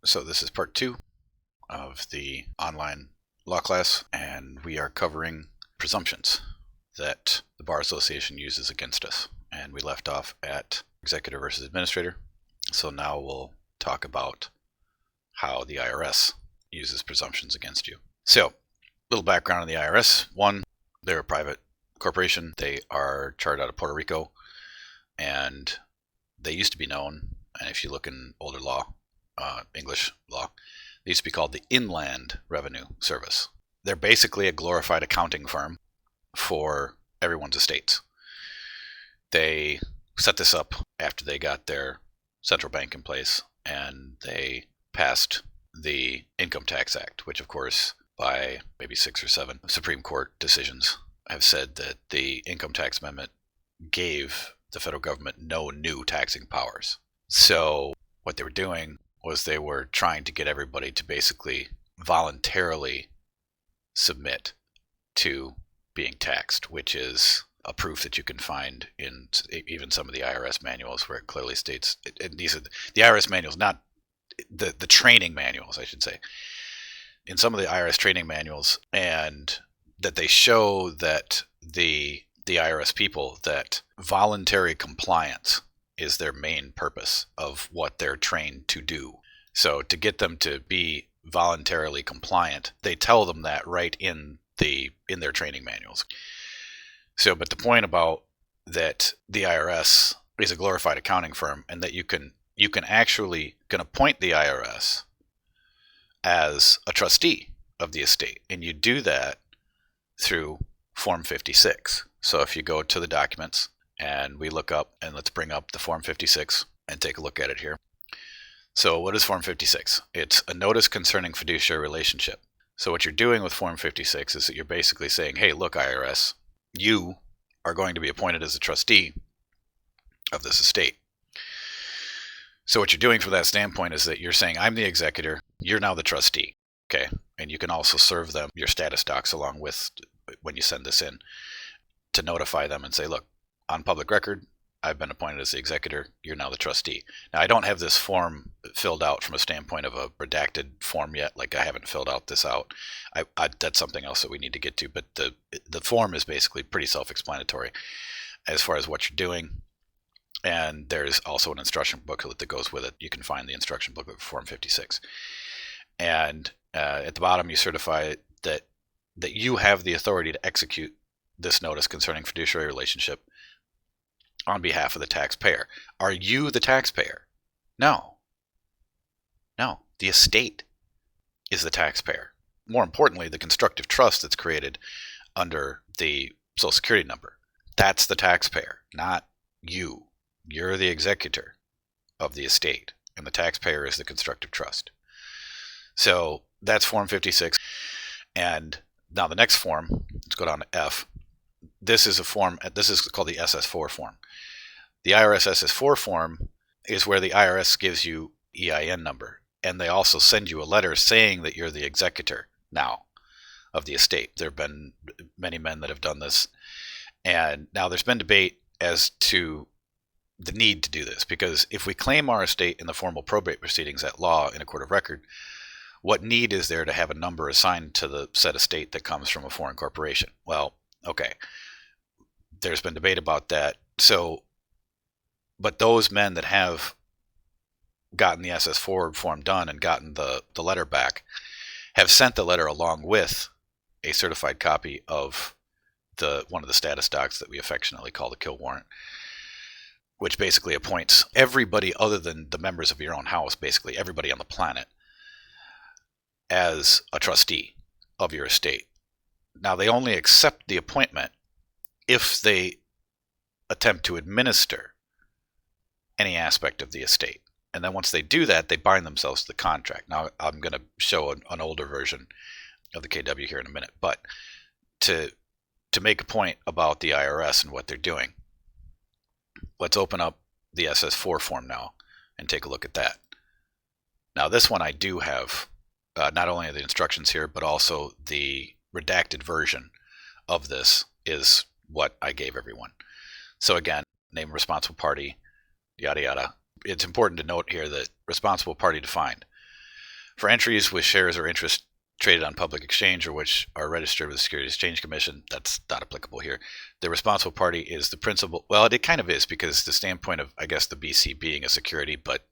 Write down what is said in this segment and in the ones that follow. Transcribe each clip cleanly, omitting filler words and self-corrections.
So this is part 2 of the online law class, and we are covering presumptions that the Bar Association uses against us. And we left off at executor versus administrator. So now we'll talk about how the IRS uses presumptions against you. So, a little background on the IRS. One, they're a private corporation. They are chartered out of Puerto Rico, and they used to be known, and if you look in older law, English law, they used to be called the Inland Revenue Service. They're basically a glorified accounting firm for everyone's estates. They set this up after they got their central bank in place, and they passed the Income Tax Act, which of course by maybe 6 or 7 Supreme Court decisions have said that the Income Tax Amendment gave the federal government no new taxing powers. So what they were doing was they were trying to get everybody to basically voluntarily submit to being taxed, which is a proof that you can find in even some of the IRS manuals where it clearly states, and these are the IRS manuals, not the training manuals, I should say. In some of the IRS training manuals, and that they show that the IRS people, that voluntary compliance is their main purpose of what they're trained to do. So to get them to be voluntarily compliant, they tell them that right in their training manuals. So, but the point about that the IRS is a glorified accounting firm, and that you can actually appoint the IRS as a trustee of the estate, and you do that through Form 56. So if you go to the documents and we look up, and let's bring up the Form 56 and take a look at it here. So what is Form 56? It's a notice concerning fiduciary relationship. So what you're doing with Form 56 is that you're basically saying, hey, look, IRS, you are going to be appointed as a trustee of this estate. So what you're doing from that standpoint is that you're saying, I'm the executor, you're now the trustee. Okay. And you can also serve them your status docs along with, when you send this in, to notify them and say, look, on public record, I've been appointed as the executor, you're now the trustee. Now, I don't have this form filled out from a standpoint of a redacted form yet. Like, I haven't filled out this out. That's something else that we need to get to. But the form is basically pretty self-explanatory as far as what you're doing. And there's also an instruction booklet that goes with it. You can find the instruction booklet for Form 56. And at the bottom, you certify that you have the authority to execute this notice concerning fiduciary relationship on behalf of the taxpayer. Are you the taxpayer? No. No. The estate is the taxpayer. More importantly, the constructive trust that's created under the Social Security number. That's the taxpayer, not you. You're the executor of the estate, and the taxpayer is the constructive trust. So that's Form 56. And now the next form, let's go down to F. This is a form, this is called the SS4 form. The IRS SS4 form is where the IRS gives you EIN number, and they also send you a letter saying that you're the executor now of the estate. There have been many men that have done this, and now there's been debate as to the need to do this, because if we claim our estate in the formal probate proceedings at law in a court of record, what need is there to have a number assigned to the said estate that comes from a foreign corporation? Well, okay, there's been debate about that. So, but those men that have gotten the SS4 form done and gotten the letter back have sent the letter along with a certified copy of one of the status docs that we affectionately call the kill warrant, which basically appoints everybody other than the members of your own house, basically everybody on the planet, as a trustee of your estate. Now, they only accept the appointment if they attempt to administer any aspect of the estate. And then once they do that, they bind themselves to the contract. Now, I'm going to show an older version of the KW here in a minute, but to make a point about the IRS and what they're doing, let's open up the SS4 form now and take a look at that. Now, this one I do have not only the instructions here, but also the redacted version of this is what I gave everyone. So again, name responsible party, yada yada. It's important to note here that responsible party defined. For entries with shares or interest traded on public exchange or which are registered with the Securities Exchange Commission, that's not applicable here. The responsible party is the principal. Well, it kind of is, because the standpoint of, I guess, the BC being a security, but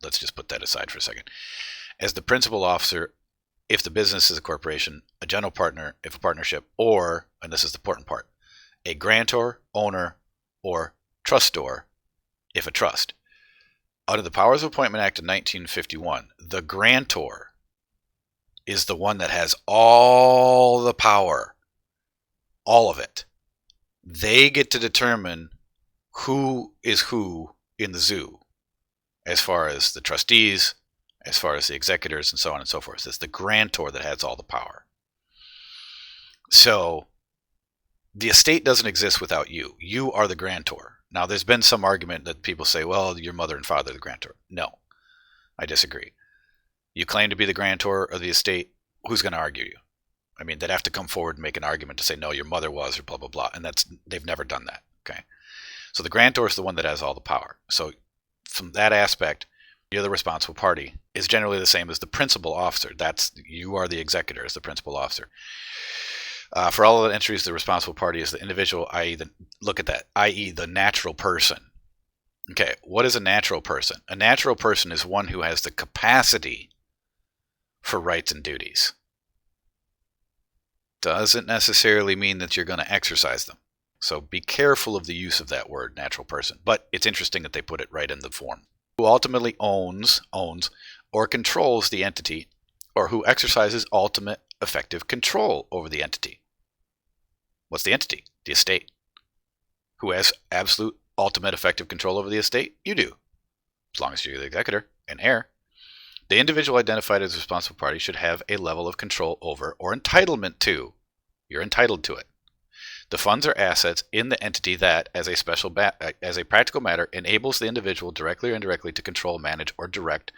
let's just put that aside for a second. As the principal officer, if the business is a corporation, a general partner, if a partnership, or, and this is the important part, a grantor, owner, or trustor, if a trust. Under the Powers of Appointment Act of 1951, the grantor is the one that has all the power, all of it. They get to determine who is who in the zoo, as far as the trustees, as far as the executors, and so on and so forth. It's the grantor that has all the power. So the estate doesn't exist without you. You are the grantor. Now, there's been some argument that people say, well, your mother and father are the grantor. No, I disagree. You claim to be the grantor of the estate. Who's going to argue you? I mean, they'd have to come forward and make an argument to say, no, your mother was, or blah, blah, blah. And they've never done that. Okay. So the grantor is the one that has all the power. So from that aspect, you're the responsible party is generally the same as the principal officer. You are the executor as the principal officer. For all of the entries, the responsible party is the individual, i.e. the natural person. Okay, what is a natural person? A natural person is one who has the capacity for rights and duties. Doesn't necessarily mean that you're going to exercise them. So be careful of the use of that word, natural person. But it's interesting that they put it right in the form. Who ultimately owns, or controls the entity, or who exercises ultimate effective control over the entity. What's the entity? The estate. Who has absolute ultimate effective control over the estate? You do, as long as you're the executor and heir. The individual identified as a responsible party should have a level of control over or entitlement to. You're entitled to it. The funds or assets in the entity that, as a practical matter, enables the individual directly or indirectly to control, manage, or direct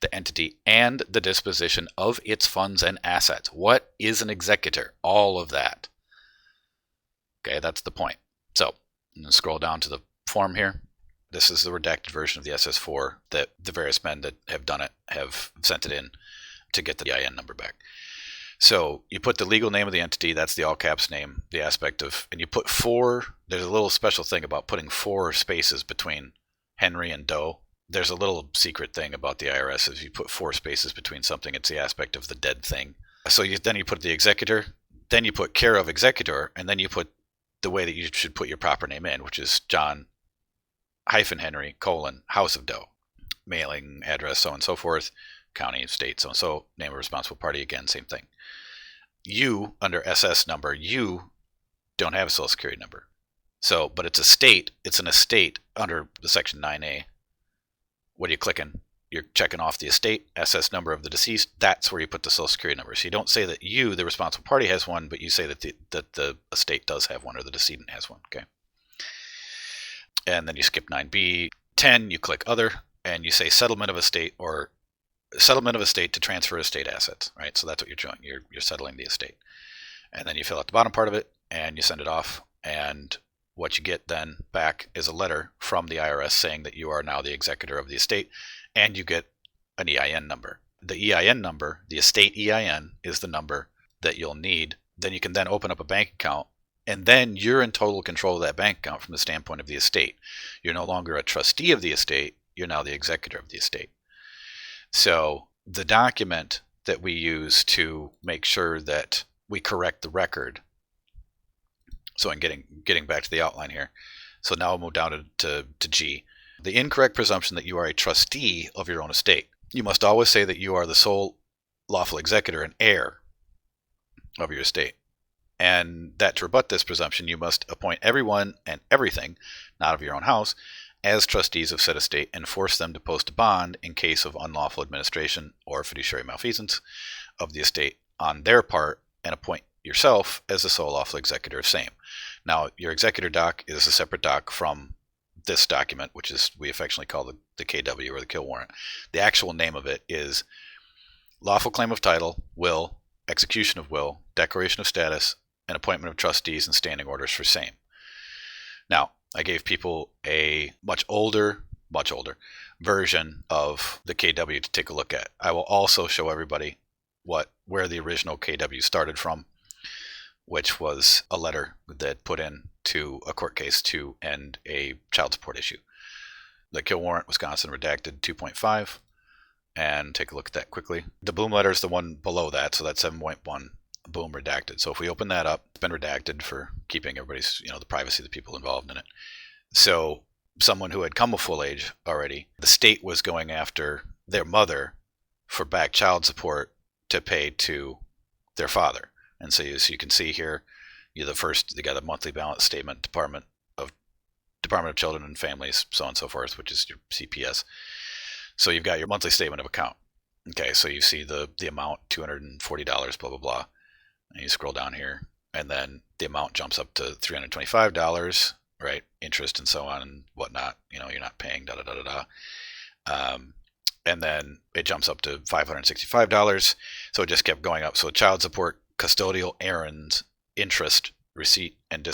the entity and the disposition of its funds and assets. What is an executor? All of that. Okay, that's the point. So, I'm going to scroll down to the form here. This is the redacted version of the SS4 that the various men that have done it have sent it in to get the EIN number back. So you put the legal name of the entity, that's the all caps name, the aspect of, and you put 4, there's a little special thing about putting 4 spaces between Henry and Doe. There's a little secret thing about the IRS, if you put 4 spaces between something, it's the aspect of the dead thing. So then you put the executor, then you put care of executor, and then you put the way that you should put your proper name in, which is John Henry, House of Doe, mailing address, so on and so forth, county, state, so and so, name of responsible party, again, same thing. You, under SS number, you don't have a social security number. So, but it's an estate under the section 9A. What are you clicking? You're checking off the estate, SS number of the deceased, that's where you put the social security number. So you don't say that you, the responsible party, has one, but you say that the estate does have one, or the decedent has one, okay? And then you skip 9B. 10, you click other, and you say settlement of estate, or settlement of estate to transfer estate assets, right? So that's what you're doing. You're settling the estate. And then you fill out the bottom part of it, and you send it off, and what you get then back is a letter from the IRS saying that you are now the executor of the estate, and you get an EIN number. The EIN number, the estate EIN, is the number that you'll need. Then you can then open up a bank account, and then you're in total control of that bank account from the standpoint of the estate. You're no longer a trustee of the estate, you're now the executor of the estate. So the document that we use to make sure that we correct the record, so I'm getting back to the outline here. So now I'll move down to G. The incorrect presumption that you are a trustee of your own estate. You must always say that you are the sole lawful executor and heir of your estate. And that to rebut this presumption, you must appoint everyone and everything, not of your own house, as trustees of said estate, and force them to post a bond in case of unlawful administration or fiduciary malfeasance of the estate on their part, and appoint yourself as the sole lawful executor of same. Now, your executor doc is a separate doc from this document, which is we affectionately call the KW, or the kill warrant. The actual name of it is lawful claim of title, will, execution of will, declaration of status, and appointment of trustees and standing orders for same. Now, I gave people a much older much older, version of the KW to take a look at. I will also show everybody where the original KW started from, which was a letter that put in to a court case to end a child support issue. The kill warrant, Wisconsin redacted 2.5, and take a look at that quickly. The Boom letter is the one below that, so that's 7.1, Boom redacted. So if we open that up, it's been redacted for keeping everybody's, the privacy of the people involved in it. So someone who had come of full age already, the state was going after their mother for back child support to pay to their father. And so as you can see here, they got a monthly balance statement, Department of Children and Families, so on and so forth, which is your CPS. So you've got your monthly statement of account. Okay, so you see the amount, $240, blah, blah, blah. And you scroll down here, and then the amount jumps up to $325, right? Interest and so on and whatnot. You're not paying, and then it jumps up to $565. So it just kept going up. So child support, custodial errands, interest, receipt, and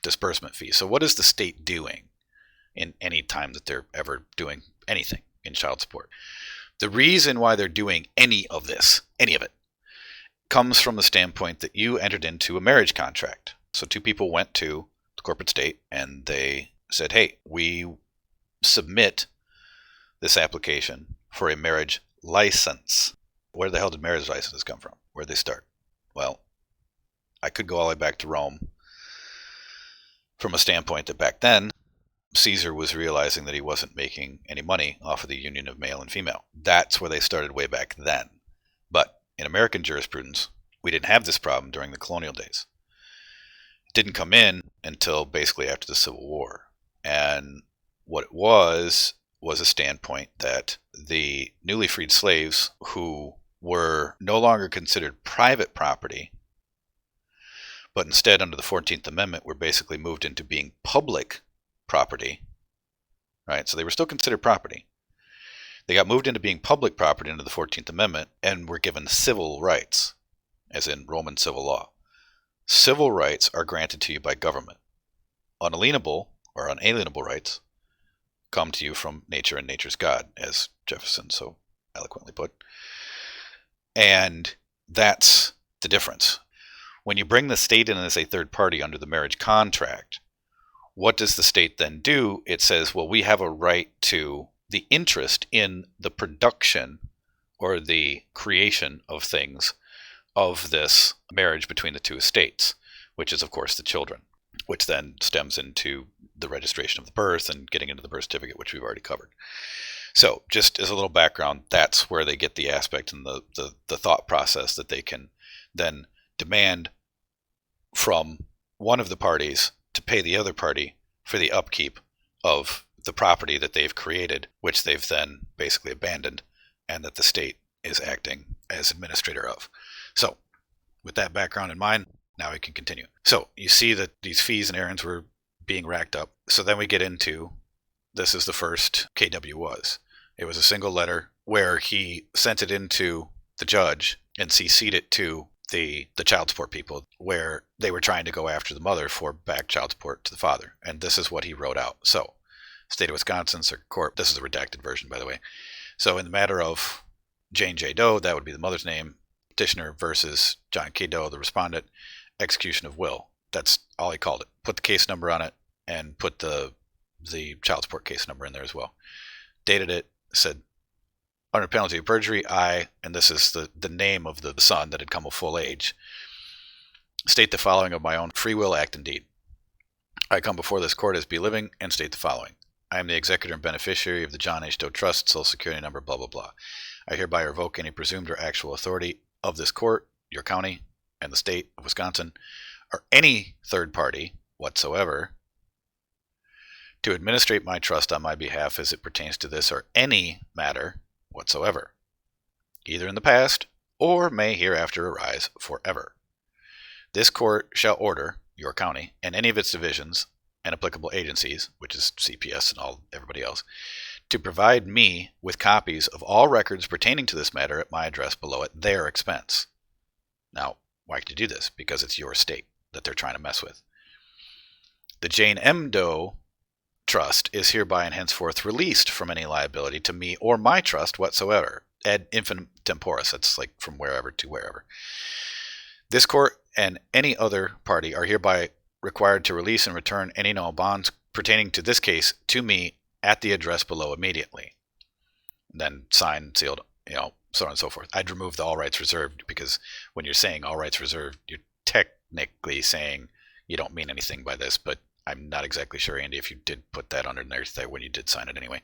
disbursement fee. So what is the state doing in any time that they're ever doing anything in child support? The reason why they're doing any of it, comes from the standpoint that you entered into a marriage contract. So two people went to the corporate state and they said, hey, we submit this application for a marriage license. Where the hell did marriage licenses come from? Where did they start? Well, I could go all the way back to Rome from a standpoint that back then, Caesar was realizing that he wasn't making any money off of the union of male and female. That's where they started way back then. But in American jurisprudence, we didn't have this problem during the colonial days. It didn't come in until basically after the Civil War. And what it was a standpoint that the newly freed slaves who were no longer considered private property, but instead under the 14th Amendment were basically moved into being public property, right? So they were still considered property. They got moved into being public property under the 14th Amendment and were given civil rights, as in Roman civil law. Civil rights are granted to you by government. Unalienable or unalienable rights come to you from nature and nature's God, as Jefferson so eloquently put. And that's the difference. When you bring the state in as a third party under the marriage contract, what does the state then do? It says, well, we have a right to the interest in the production or the creation of things of this marriage between the two estates, which is, of course, the children, which then stems into the registration of the birth and getting into the birth certificate, which we've already covered. So just as a little background, that's where they get the aspect and the thought process that they can then demand from one of the parties to pay the other party for the upkeep of the property that they've created, which they've then basically abandoned, and that the state is acting as administrator of. So with that background in mind, now we can continue. So you see that these fees and errands were being racked up. So then we get into, this is the first KW was. It was a single letter where he sent it into the judge and CC'd it to the child support people, where they were trying to go after the mother for back child support to the father. And this is what he wrote out. So State of Wisconsin Circuit Court, this is a redacted version, by the way. So in the matter of Jane J. Doe, that would be the mother's name, petitioner versus John K. Doe, the respondent, execution of will. That's all he called it. Put the case number on it and put the child support case number in there as well. Dated it, said, under penalty of perjury, I, and this is the name of the son that had come of full age, state the following of my own free will, act, and deed. I come before this court as be living and state the following. I am the executor and beneficiary of the John H. Doe Trust, Social Security number, blah, blah, blah. I hereby revoke any presumed or actual authority of this court, your county, and the state of Wisconsin, or any third party whatsoever, to administrate my trust on my behalf as it pertains to this or any matter whatsoever, either in the past or may hereafter arise forever. This court shall order your county and any of its divisions and applicable agencies, which is CPS and everybody else, to provide me with copies of all records pertaining to this matter at my address below at their expense. Now, why could you do this? Because it's your state that they're trying to mess with. The Jane M. Doe trust is hereby and henceforth released from any liability to me or my trust whatsoever. Ad infinitum temporis, that's like from wherever to wherever. This court and any other party are hereby required to release and return any and all bonds pertaining to this case to me at the address below immediately. Then signed, sealed, so on and so forth. I'd remove the all rights reserved, because when you're saying all rights reserved, you're technically saying you don't mean anything by this, but I'm not exactly sure, Andy, if you did put that underneath there when you did sign it anyway.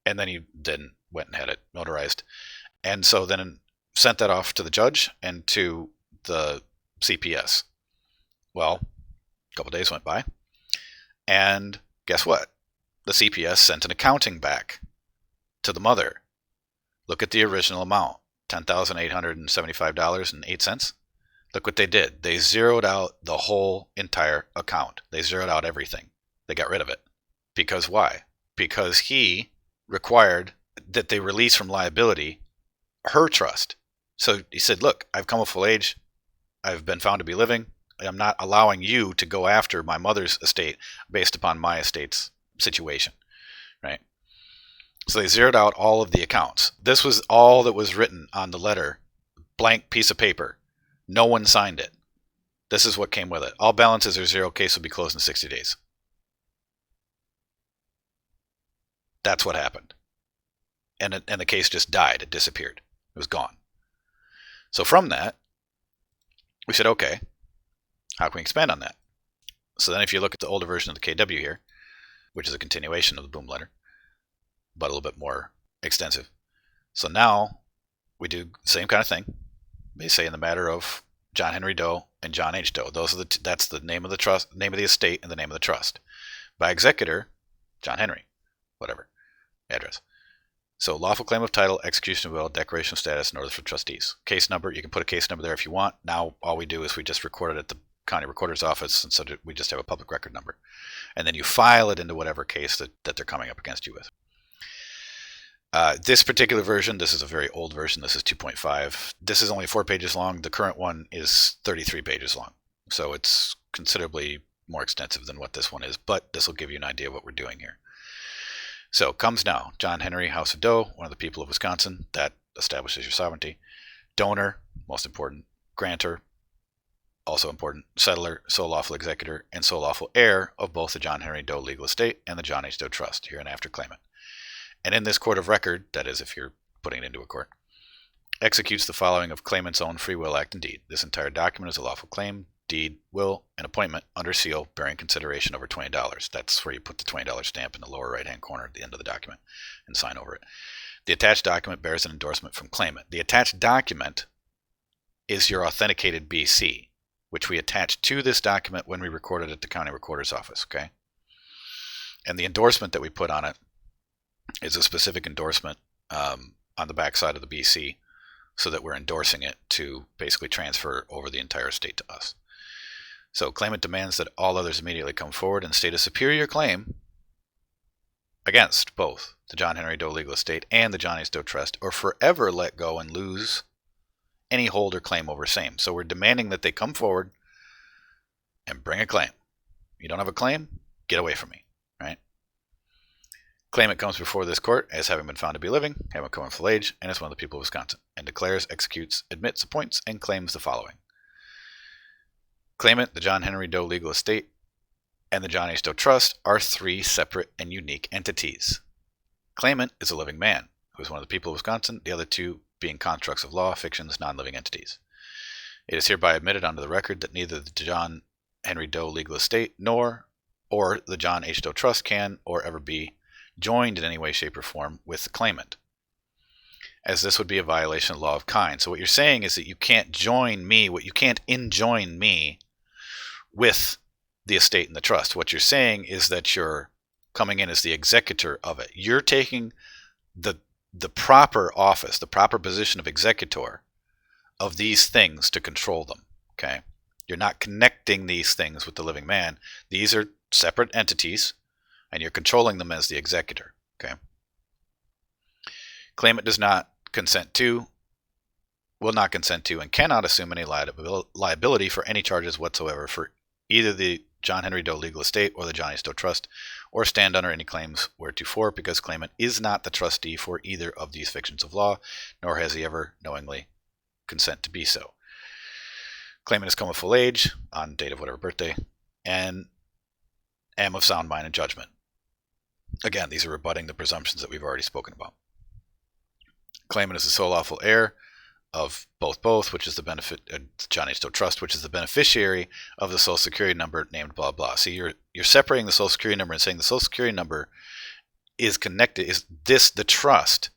And then you then went and had it notarized. And so then sent that off to the judge and to the CPS. Well, a couple days went by, and guess what? The CPS sent an accounting back to the mother. Look at the original amount, $10,875.08. Look what they did. They zeroed out the whole entire account. They zeroed out everything. They got rid of it. Because why? Because he required that they release from liability her trust. So he said, look, I've come of full age. I've been found to be living. I'm not allowing you to go after my mother's estate based upon my estate's situation, right? So they zeroed out all of the accounts. This was all that was written on the letter, blank piece of paper. No one signed it. This is what came with it. All balances are zero. Case will be closed in 60 days. That's what happened. And the case just died. It disappeared. It was gone. So from that, we said, okay, how can we expand on that? So then if you look at the older version of the KW here, which is a continuation of the boom letter, but a little bit more extensive. So now we do the same kind of thing. They say in the matter of John Henry Doe and John H. Doe. That's the name of the trust, name of the estate, and the name of the trust. By executor, John Henry, whatever, address. So lawful claim of title, execution of will, declaration of status, and orders for trustees. Case number, you can put a case number there if you want. Now all we do is we just record it at the county recorder's office, and so we just have a public record number. And then you file it into whatever case that they're coming up against you with. This particular version, this is a very old version. This is 2.5. This is only 4 pages long. The current one is 33 pages long. So it's considerably more extensive than what this one is, but this will give you an idea of what we're doing here. So comes now, John Henry, House of Doe, one of the people of Wisconsin. That establishes your sovereignty. Donor, most important. Grantor, also important. Settler, sole lawful executor, and sole lawful heir of both the John Henry Doe legal estate and the John H. Doe trust, hereinafter claimant. And in this court of record, that is if you're putting it into a court, executes the following of claimant's own free will, act, and deed. This entire document is a lawful claim, deed, will, and appointment under seal bearing consideration over $20. That's where you put the $20 stamp in the lower right-hand corner at the end of the document and sign over it. The attached document bears an endorsement from claimant. The attached document is your authenticated BC, which we attached to this document when we recorded it at the county recorder's office, okay? And the endorsement that we put on it is a specific endorsement on the back side of the BC, so that we're endorsing it to basically transfer over the entire estate to us. So claimant demands that all others immediately come forward and state a superior claim against both the John Henry Doe legal estate and the John H. Doe trust, or forever let go and lose any hold or claim over same. So we're demanding that they come forward and bring a claim. You don't have a claim? Get away from me, right? Claimant comes before this court as having been found to be living, having come of full age, and is one of the people of Wisconsin, and declares, executes, admits, appoints, and claims the following. Claimant, the John Henry Doe legal estate, and the John H. Doe trust are 3 separate and unique entities. Claimant is a living man, who is one of the people of Wisconsin, the other 2 being constructs of law, fictions, non-living entities. It is hereby admitted onto the record that neither the John Henry Doe legal estate nor the John H. Doe trust can or ever be joined in any way, shape, or form with the claimant, as this would be a violation of the law of kind. So what you're saying is that you can't join me, you can't enjoin me with the estate and the trust. What you're saying is that you're coming in as the executor of it. You're taking the proper office, the proper position of executor of these things to control them, okay? You're not connecting these things with the living man. These are separate entities, and you're controlling them as the executor, okay? Claimant does not consent to, will not consent to, and cannot assume any liability for any charges whatsoever for either the John Henry Doe legal estate or the John H. Doe trust or stand under any claims wheretofore, because claimant is not the trustee for either of these fictions of law, nor has he ever knowingly consent to be so. Claimant has come of full age on date of whatever birthday, and am of sound mind and judgment. Again, these are rebutting the presumptions that we've already spoken about. Claimant is the sole lawful heir of both, which is the benefit John H. Doe Trust, which is the beneficiary of the Social Security number named blah blah. See, you're separating the Social Security number and saying the Social Security number is connected. The trust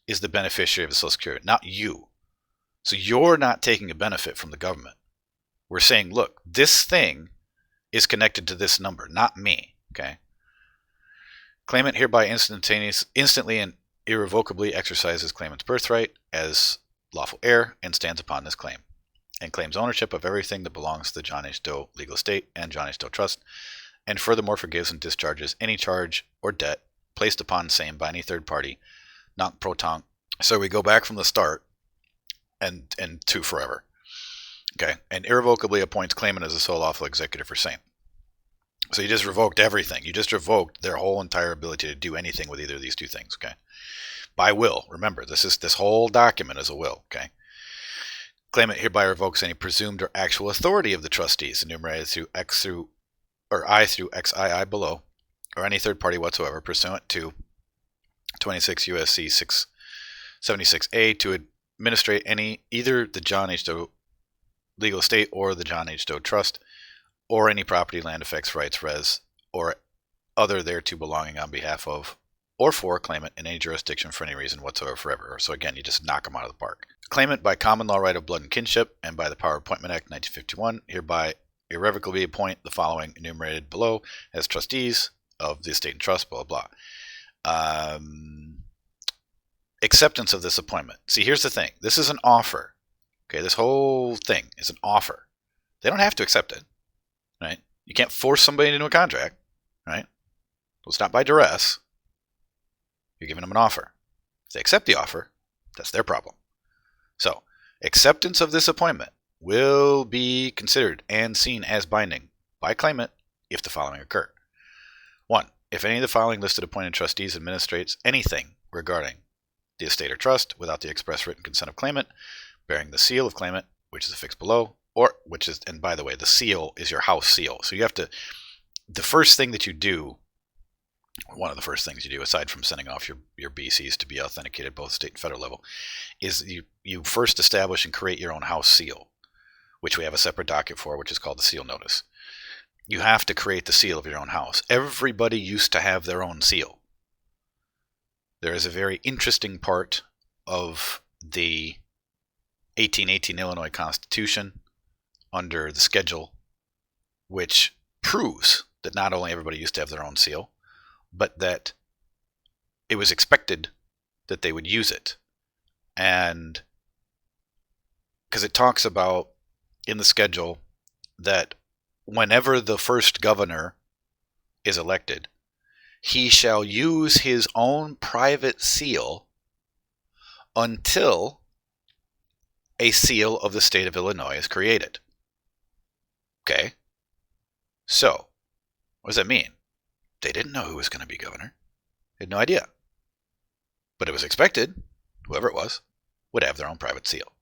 is the beneficiary of the Social Security, not you. So you're not taking a benefit from the government. We're saying, look, this thing is connected to this number, not me. Okay. Claimant hereby instantly and irrevocably exercises claimant's birthright as lawful heir and stands upon this claim, and claims ownership of everything that belongs to the John H. Doe legal estate and John H. Doe Trust, and furthermore forgives and discharges any charge or debt placed upon same by any third party, non pro tonque. So we go back from the start and to forever. Okay, and irrevocably appoints claimant as a sole lawful executor for same. So you just revoked everything. You just revoked their whole entire ability to do anything with either of these two things. Okay, by will. Remember, this whole document is a will. Okay. Claimant hereby revokes any presumed or actual authority of the trustees enumerated through I through XII below, or any third party whatsoever, pursuant to 26 U.S.C. 676A, to administrate either the John H. Doe legal estate or the John H. Doe Trust, or any property, land, effects, rights, res, or other thereto belonging on behalf of or for claimant in any jurisdiction for any reason whatsoever forever. So again, you just knock them out of the park. Claimant by common law right of blood and kinship and by the Power of Appointment Act 1951 hereby irrevocably appoint the following enumerated below as trustees of the estate and trust, blah, blah. Acceptance of this appointment. See, here's the thing. This is an offer. Okay, this whole thing is an offer. They don't have to accept it, right? You can't force somebody into a contract, right? So it's not by duress. You're giving them an offer. If they accept the offer, that's their problem. So, acceptance of this appointment will be considered and seen as binding by claimant if the following occur. 1. If any of the following listed appointed trustees administrates anything regarding the estate or trust without the express written consent of claimant, bearing the seal of claimant, which is affixed below, and by the way, the seal is your house seal. So you have to, the first thing that you do, one of the first things you do, aside from sending off your BCs to be authenticated both state and federal level, is you first establish and create your own house seal, which we have a separate docket for, which is called the seal notice. You have to create the seal of your own house. Everybody used to have their own seal. There is a very interesting part of the 1818 Illinois Constitution under the schedule, which proves that not only everybody used to have their own seal, but that it was expected that they would use it. And because it talks about in the schedule that whenever the first governor is elected, he shall use his own private seal until a seal of the state of Illinois is created. Okay? So, what does that mean? They didn't know who was going to be governor. They had no idea. But it was expected, whoever it was, would have their own private seal.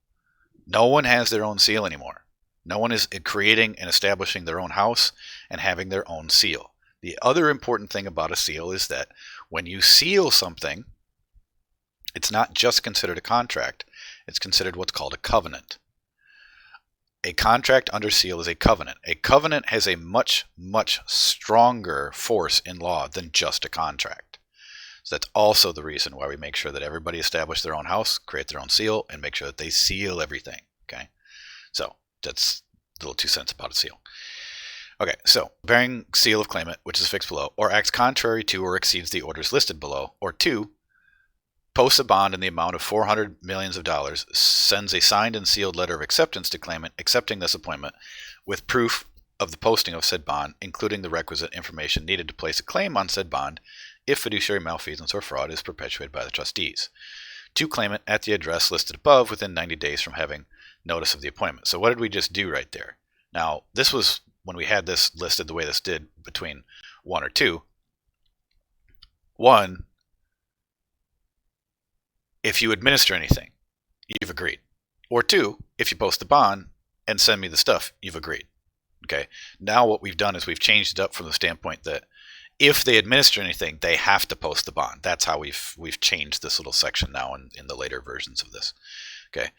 No one has their own seal anymore. No one is creating and establishing their own house and having their own seal. The other important thing about a seal is that when you seal something, it's not just considered a contract. It's considered what's called a covenant. A contract under seal is a covenant. A covenant has a much, much stronger force in law than just a contract. So that's also the reason why we make sure that everybody establish their own house, create their own seal, and make sure that they seal everything. Okay, so that's a little 2 cents about a seal. Okay, so bearing seal of claimant, which is fixed below, or acts contrary to or exceeds the orders listed below, or 2, posts a bond in the amount of $400 million, sends a signed and sealed letter of acceptance to claimant accepting this appointment with proof of the posting of said bond, including the requisite information needed to place a claim on said bond if fiduciary malfeasance or fraud is perpetuated by the trustees. To claimant at the address listed above within 90 days from having notice of the appointment. So what did we just do right there? Now, this was when we had this listed the way this did between 1 or 2. One, if you administer anything, you've agreed. Or two, if you post the bond and send me the stuff, you've agreed. Okay. Now what we've done is we've changed it up from the standpoint that if they administer anything, they have to post the bond. That's how we've changed this little section now in the later versions of this. Okay.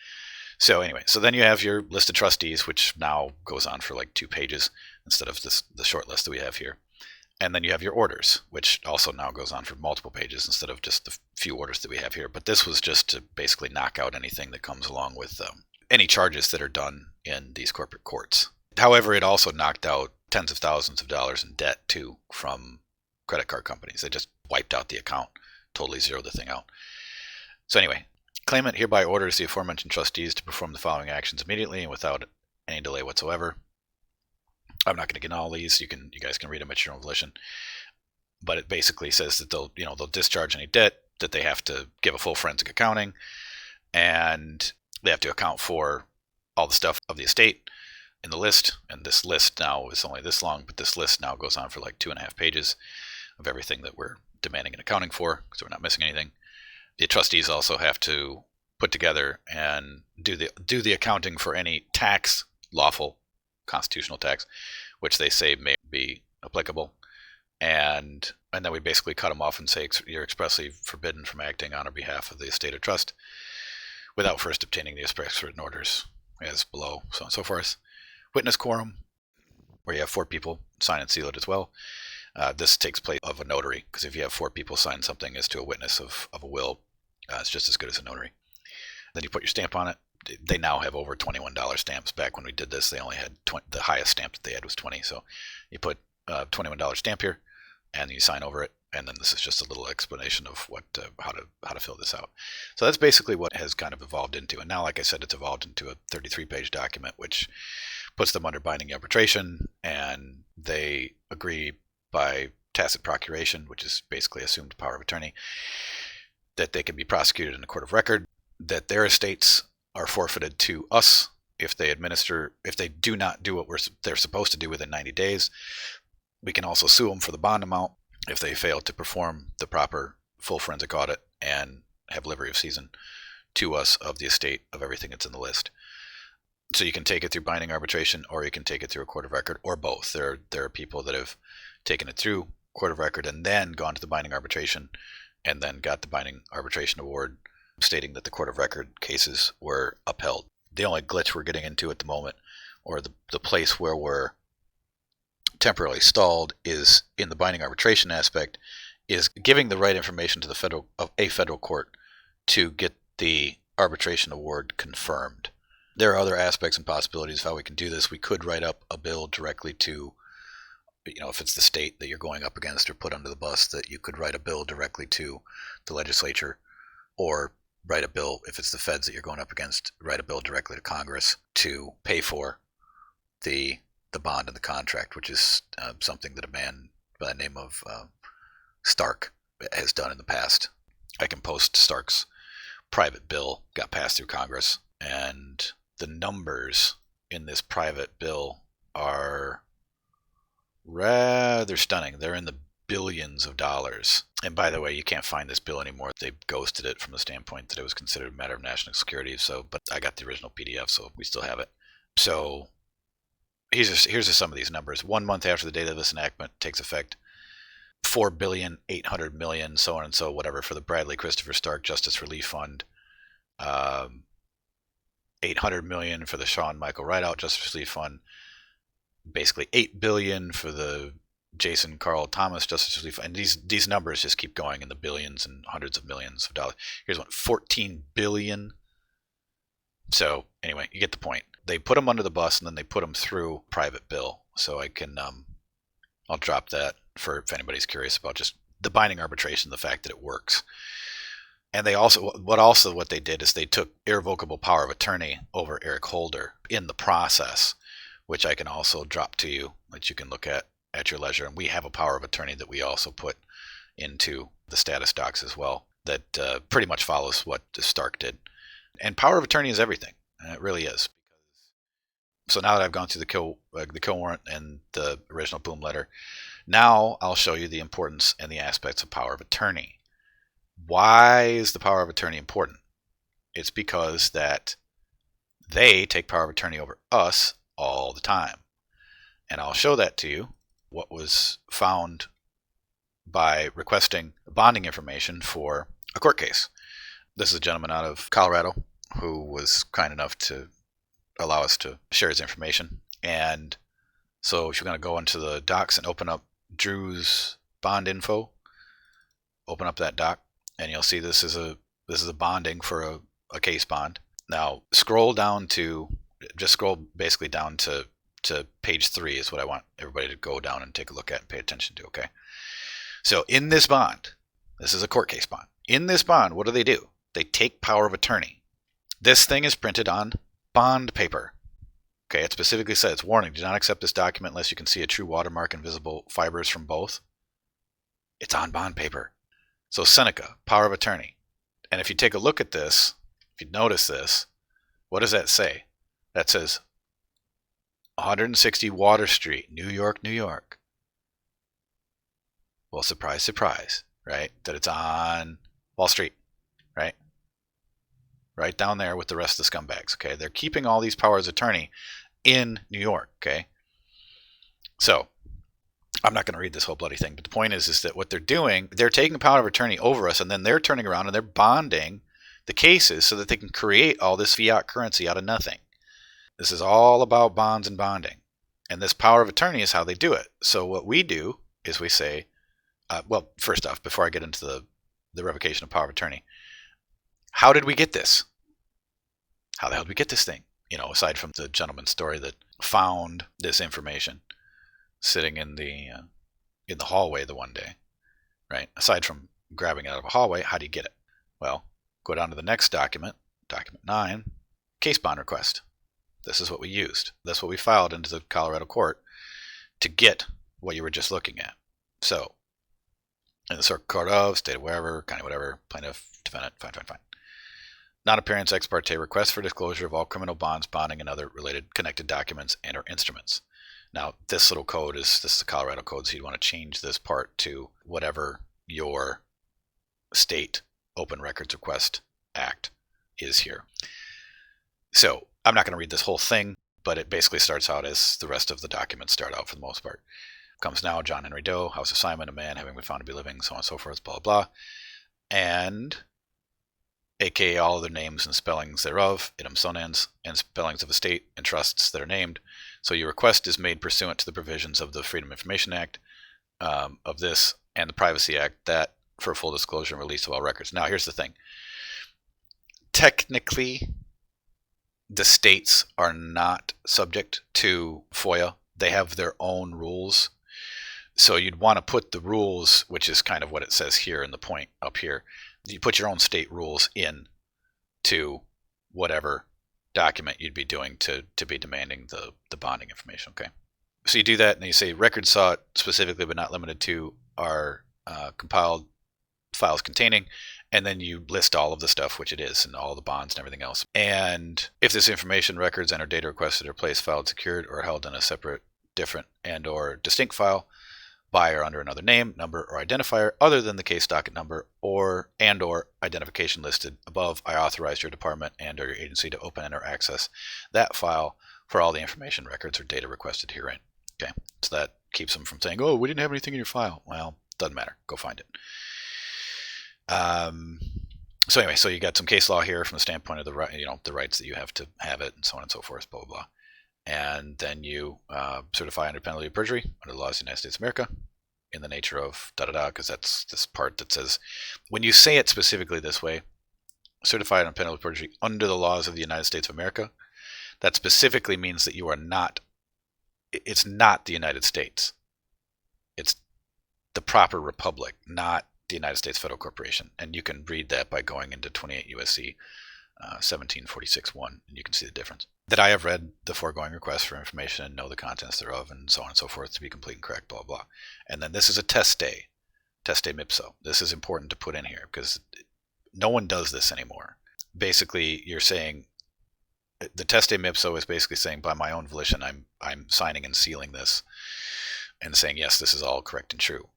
So anyway, so then you have your list of trustees, which now goes on for like 2 pages instead of the short list that we have here. And then you have your orders, which also now goes on for multiple pages instead of just the few orders that we have here. But this was just to basically knock out anything that comes along with any charges that are done in these corporate courts. However, it also knocked out tens of thousands of dollars in debt, too, from credit card companies. They just wiped out the account, totally zeroed the thing out. So anyway, claimant hereby orders the aforementioned trustees to perform the following actions immediately and without any delay whatsoever. I'm not going to get into all these. You guys can read them at your own volition. But it basically says that they'll discharge any debt, that they have to give a full forensic accounting, and they have to account for all the stuff of the estate in the list. And this list now is only this long, but this list now goes on for like 2.5 pages of everything that we're demanding an accounting for, so we're not missing anything. The trustees also have to put together and do the accounting for any tax, lawful constitutional tax, which they say may be applicable, and then we basically cut them off and say you're expressly forbidden from acting on or behalf of the estate or trust without first obtaining the express written orders as below, so on and so forth. Witness quorum, where you have 4 people sign and seal it as well. This takes place of a notary, because if you have 4 people sign something as to a witness of a will, it's just as good as a notary. Then you put your stamp on it. They now have over $21 stamps. Back when we did this, they only had the highest stamp that they had was 20. So you put a $21 stamp here, and you sign over it. And then this is just a little explanation of how to fill this out. So that's basically what has kind of evolved into. And now, like I said, it's evolved into a 33-page document, which puts them under binding arbitration, and they agree by tacit procuration, which is basically assumed power of attorney, that they can be prosecuted in a court of record, that their estates are forfeited to us if they do not do what they're supposed to do within 90 days. We can also sue them for the bond amount if they fail to perform the proper full forensic audit and have livery of season to us of the estate of everything that's in the list. So you can take it through binding arbitration, or you can take it through a court of record, or both. There are people that have taken it through court of record and then gone to the binding arbitration and then got the binding arbitration award stating that the court of record cases were upheld. The only glitch we're getting into at the moment, or the place where we're temporarily stalled, is in the binding arbitration aspect, is giving the right information to a federal court to get the arbitration award confirmed. There are other aspects and possibilities of how we can do this. We could write up a bill directly to, if it's the state that you're going up against or put under the bus, that you could write a bill directly to the legislature, or write a bill, if it's the feds that you're going up against, write a bill directly to Congress to pay for the bond and the contract, which is something that a man by the name of Stark has done in the past. I can post Stark's private bill, got passed through Congress, and the numbers in this private bill are rather stunning. They're in the billions of dollars. And by the way, you can't find this bill anymore. They ghosted it from the standpoint that it was considered a matter of national security. But I got the original PDF, so we still have it. So here's just some of these numbers. 1 month after the date of this enactment takes effect, $4,800,000,000, so on and so whatever, for the Bradley Christopher Stark Justice Relief Fund. $800 million for the Sean Michael Rideout Justice Relief Fund. Basically $8 billion for the Jason Carl Thomas Justice Relief Fund. And these numbers just keep going in the billions and hundreds of millions of dollars. Here's one, $14 billion. So anyway, you get the point. They put them under the bus and then they put them through private bill. So I can, I'll drop that for if anybody's curious about just the binding arbitration, the fact that it works. And they also, what they did is they took irrevocable power of attorney over Eric Holder in the process, which I can also drop to you, that you can look at your leisure. And we have a power of attorney that we also put into the status docs as well, that pretty much follows what Stark did. And power of attorney is everything. And it really is. So now that I've gone through the kill warrant and the original boom letter, now I'll show you the importance and the aspects of power of attorney. Why is the power of attorney important? It's because that they take power of attorney over us all the time. And I'll show that to you, what was found by requesting bonding information for a court case. This is a gentleman out of Colorado who was kind enough to allow us to share his information. And so if you're going to go into the docs and open up Drew's bond info, open up that doc, and you'll see this is a bonding for a case bond. Now scroll basically down to page 3 is what I want everybody to go down and take a look at and pay attention to, okay? So in this bond, this is a court case bond. In this bond, what do? They take power of attorney. This thing is printed on bond paper. Okay, it specifically says, warning, do not accept this document unless you can see a true watermark and visible fibers from both. It's on bond paper. So Seneca, power of attorney. And if you take a look at this, if you notice this, what does that say? That says 160 Water Street, New York, New York. Well, surprise, surprise, right? That it's on Wall Street, right? Right down there with the rest of the scumbags, okay? They're keeping all these powers of attorney in New York, okay? So, I'm not going to read this whole bloody thing, but the point is that what they're doing, they're taking the power of attorney over us, and then they're turning around and they're bonding the cases so that they can create all this fiat currency out of nothing. This is all about bonds and bonding. And this power of attorney is how they do it. So what we do is we say, well, first off, before I get into the revocation of power of attorney, how did we get this? How the hell did we get this thing? You know, aside from the gentleman's story that found this information sitting in the hallway the one day, right? Aside from grabbing it out of a hallway, how do you get it? Well, go down to the next document, document 9, case bond request. This is what we used. That's what we filed into the Colorado court to get what you were just looking at. So, in the circuit court of, state of wherever, county whatever, plaintiff, defendant, fine. Non-appearance ex parte request for disclosure of all criminal bonds, bonding, and other related connected documents and or instruments. Now, this little code this is the Colorado code, so you'd want to change this part to whatever your state Open Records Request Act is here. So, I'm not going to read this whole thing, but it basically starts out as the rest of the documents start out for the most part. Comes now, John Henry Doe, House of Simon, a man having been found to be living, so on and so forth, blah, blah. And aka all other names and spellings thereof, idem sonans, and spellings of estate and trusts that are named. So your request is made pursuant to the provisions of the Freedom of Information Act, of this, and the Privacy Act, that for full disclosure and release of all records. Now, here's the thing. Technically, the states are not subject to FOIA. They have their own rules. So you'd want to put the rules, which is kind of what it says here in the point up here. You put your own state rules in to whatever document you'd be doing to be demanding the bonding information, okay? So you do that, and you say records sought specifically but not limited to are compiled files containing, and then you list all of the stuff, which it is, and all the bonds and everything else. And if this information, records, and or data requested are placed, filed, secured, or held in a separate, different, and or distinct file, by or under another name, number, or identifier other than the case docket number or identification listed above, I authorize your department and or your agency to open and or access that file for all the information, records, or data requested herein. Okay, so that keeps them from saying, oh, we didn't have anything in your file. Well, doesn't matter. Go find it. So anyway, so you got some case law here from the standpoint of the rights that you have to have it, and so on and so forth, blah, blah, blah. And then you certify under penalty of perjury under the laws of the United States of America in the nature of da-da-da, because that's this part that says, when you say it specifically this way, certified under penalty of perjury under the laws of the United States of America, that specifically means that you are not, it's not the United States. It's the proper republic, not the United States Federal Corporation. And you can read that by going into 28 U.S.C. 1746(1), and you can see the difference. That I have read the foregoing request for information and know the contents thereof, and so on and so forth, to be complete and correct, blah, blah. And then this is a test day mipso. This is important to put in here because no one does this anymore. Basically, you're saying the teste ipso is basically saying, by my own volition, I'm signing and sealing this and saying, yes, this is all correct and true.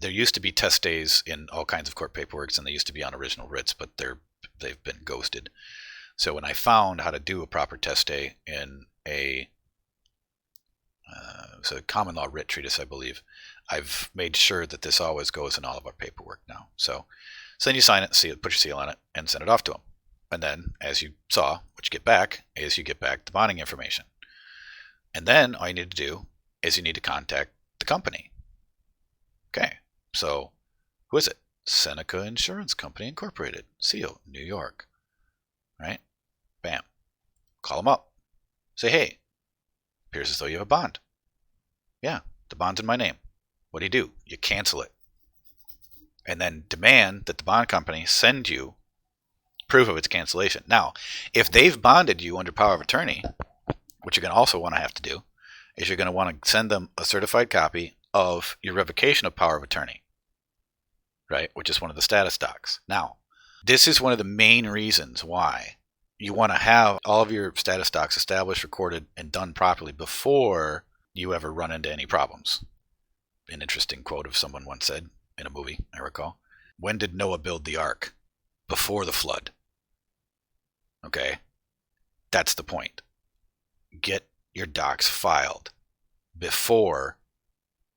There used to be testes in all kinds of court paperwork, and they used to be on original writs, but they've been ghosted. So when I found how to do a proper teste in it's a common law writ treatise, I believe, I've made sure that this always goes in all of our paperwork now. So then you sign it, seal it, put your seal on it, and send it off to them. And then, as you saw, what you get back is you get back the bonding information. And then all you need to do is you need to contact the company. Okay, so who is it? Seneca Insurance Company Incorporated, Seal, New York. Right? Bam. Call them up. Say, hey, appears as though you have a bond. Yeah, the bond's in my name. What do? You cancel it. And then demand that the bond company send you proof of its cancellation. Now, if they've bonded you under power of attorney, what you're going to also want to have to do is you're going to want to send them a certified copy of your revocation of power of attorney, right? Which is one of the status docs. Now, this is one of the main reasons why you want to have all of your status docs established, recorded, and done properly before you ever run into any problems. An interesting quote of someone once said in a movie, I recall. When did Noah build the ark? Before the flood. Okay? That's the point. Get your docs filed before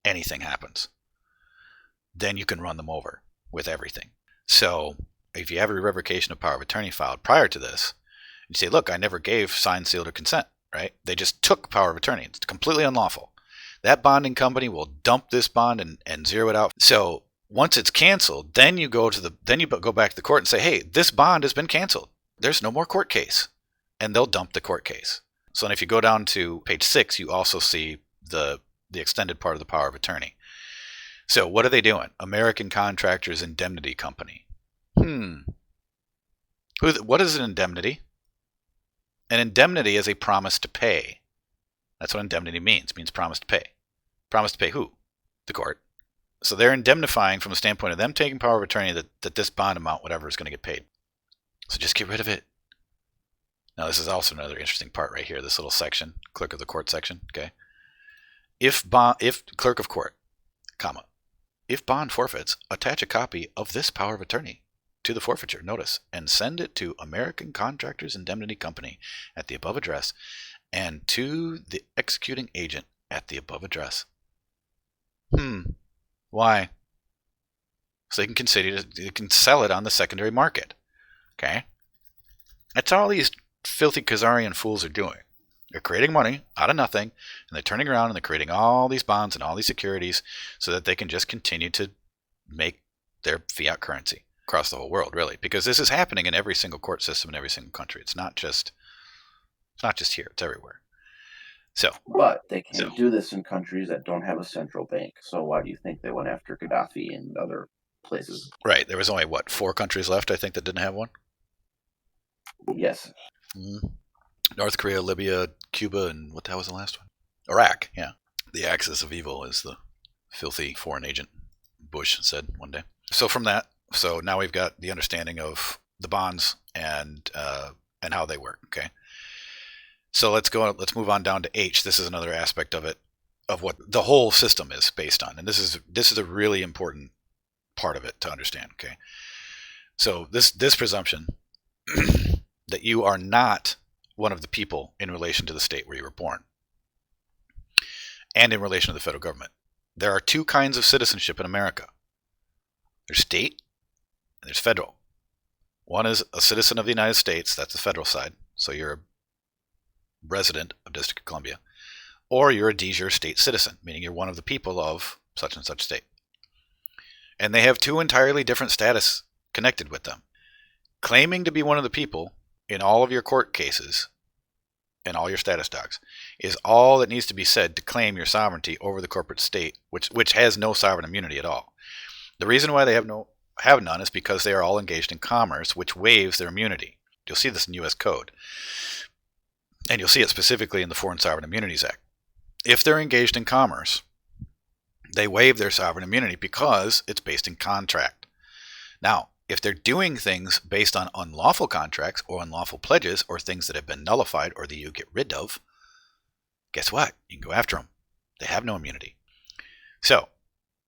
anything happens. Then you can run them over with everything. So if you have a revocation of power of attorney filed prior to this, you say, look, I never gave signed, sealed, or consent, right? They just took power of attorney. It's completely unlawful. That bonding company will dump this bond and zero it out. So once it's canceled, then you go back to the court and say, hey, this bond has been canceled. There's no more court case. And they'll dump the court case. So then if you go down to page 6, you also see the extended part of the power of attorney. So what are they doing? American Contractors Indemnity Company. What is an indemnity? An indemnity is a promise to pay. That's what indemnity means. It means promise to pay. Promise to pay who? The court. So they're indemnifying from the standpoint of them taking power of attorney that this bond amount, whatever, is going to get paid. So just get rid of it. Now this is also another interesting part right here, this little section, clerk of the court section, okay? If clerk of court, comma, if bond forfeits, attach a copy of this power of attorney to the forfeiture notice and send it to American Contractors Indemnity Company at the above address and to the executing agent at the above address. Why? So they can sell it on the secondary market. Okay? That's all these filthy Khazarian fools are doing. They're creating money out of nothing, and they're turning around and they're creating all these bonds and all these securities so that they can just continue to make their fiat currency across the whole world, really. Because this is happening in every single court system in every single country. It's not just here. It's everywhere. But they can't do this in countries that don't have a central bank. So why do you think they went after Gaddafi and other places? Right. There was only, 4 countries left, I think, that didn't have one? Yes. North Korea, Libya, Cuba, and what the hell was the last one? Iraq, yeah. The axis of evil, as the filthy foreign agent Bush said one day. So from that, now we've got the understanding of the bonds and how they work, okay? So let's move on down to H. This is another aspect of it, of what the whole system is based on. And this is a really important part of it to understand, okay? So this presumption that you are not one of the people in relation to the state where you were born and in relation to the federal government. There are 2 kinds of citizenship in America. There's state and there's federal. One is a citizen of the United States, that's the federal side, so you're a resident of District of Columbia, or you're a de jure state citizen, meaning you're one of the people of such and such state. And they have 2 entirely different status connected with them. Claiming to be one of the people in all of your court cases and all your status docs is all that needs to be said to claim your sovereignty over the corporate state, which has no sovereign immunity at all. The reason why they have none is because they are all engaged in commerce, which waives their immunity. You'll see this in U.S. Code. And you'll see it specifically in the Foreign Sovereign Immunities Act. If they're engaged in commerce, they waive their sovereign immunity because it's based in contract. Now, if they're doing things based on unlawful contracts or unlawful pledges or things that have been nullified or that you get rid of, guess what? You can go after them. They have no immunity. So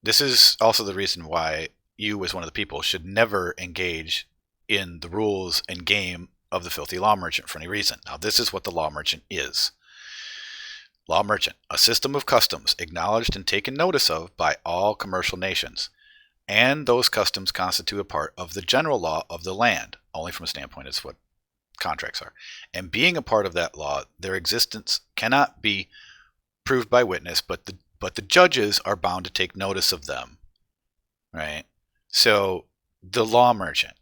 this is also the reason why you, as one of the people, should never engage in the rules and game of the filthy law merchant for any reason. Now, this is what the law merchant is. Law merchant, a system of customs acknowledged and taken notice of by all commercial nations, and those customs constitute a part of the general law of the land, only from a standpoint as what contracts are. And being a part of that law, their existence cannot be proved by witness, but the judges are bound to take notice of them, right? So the law merchant,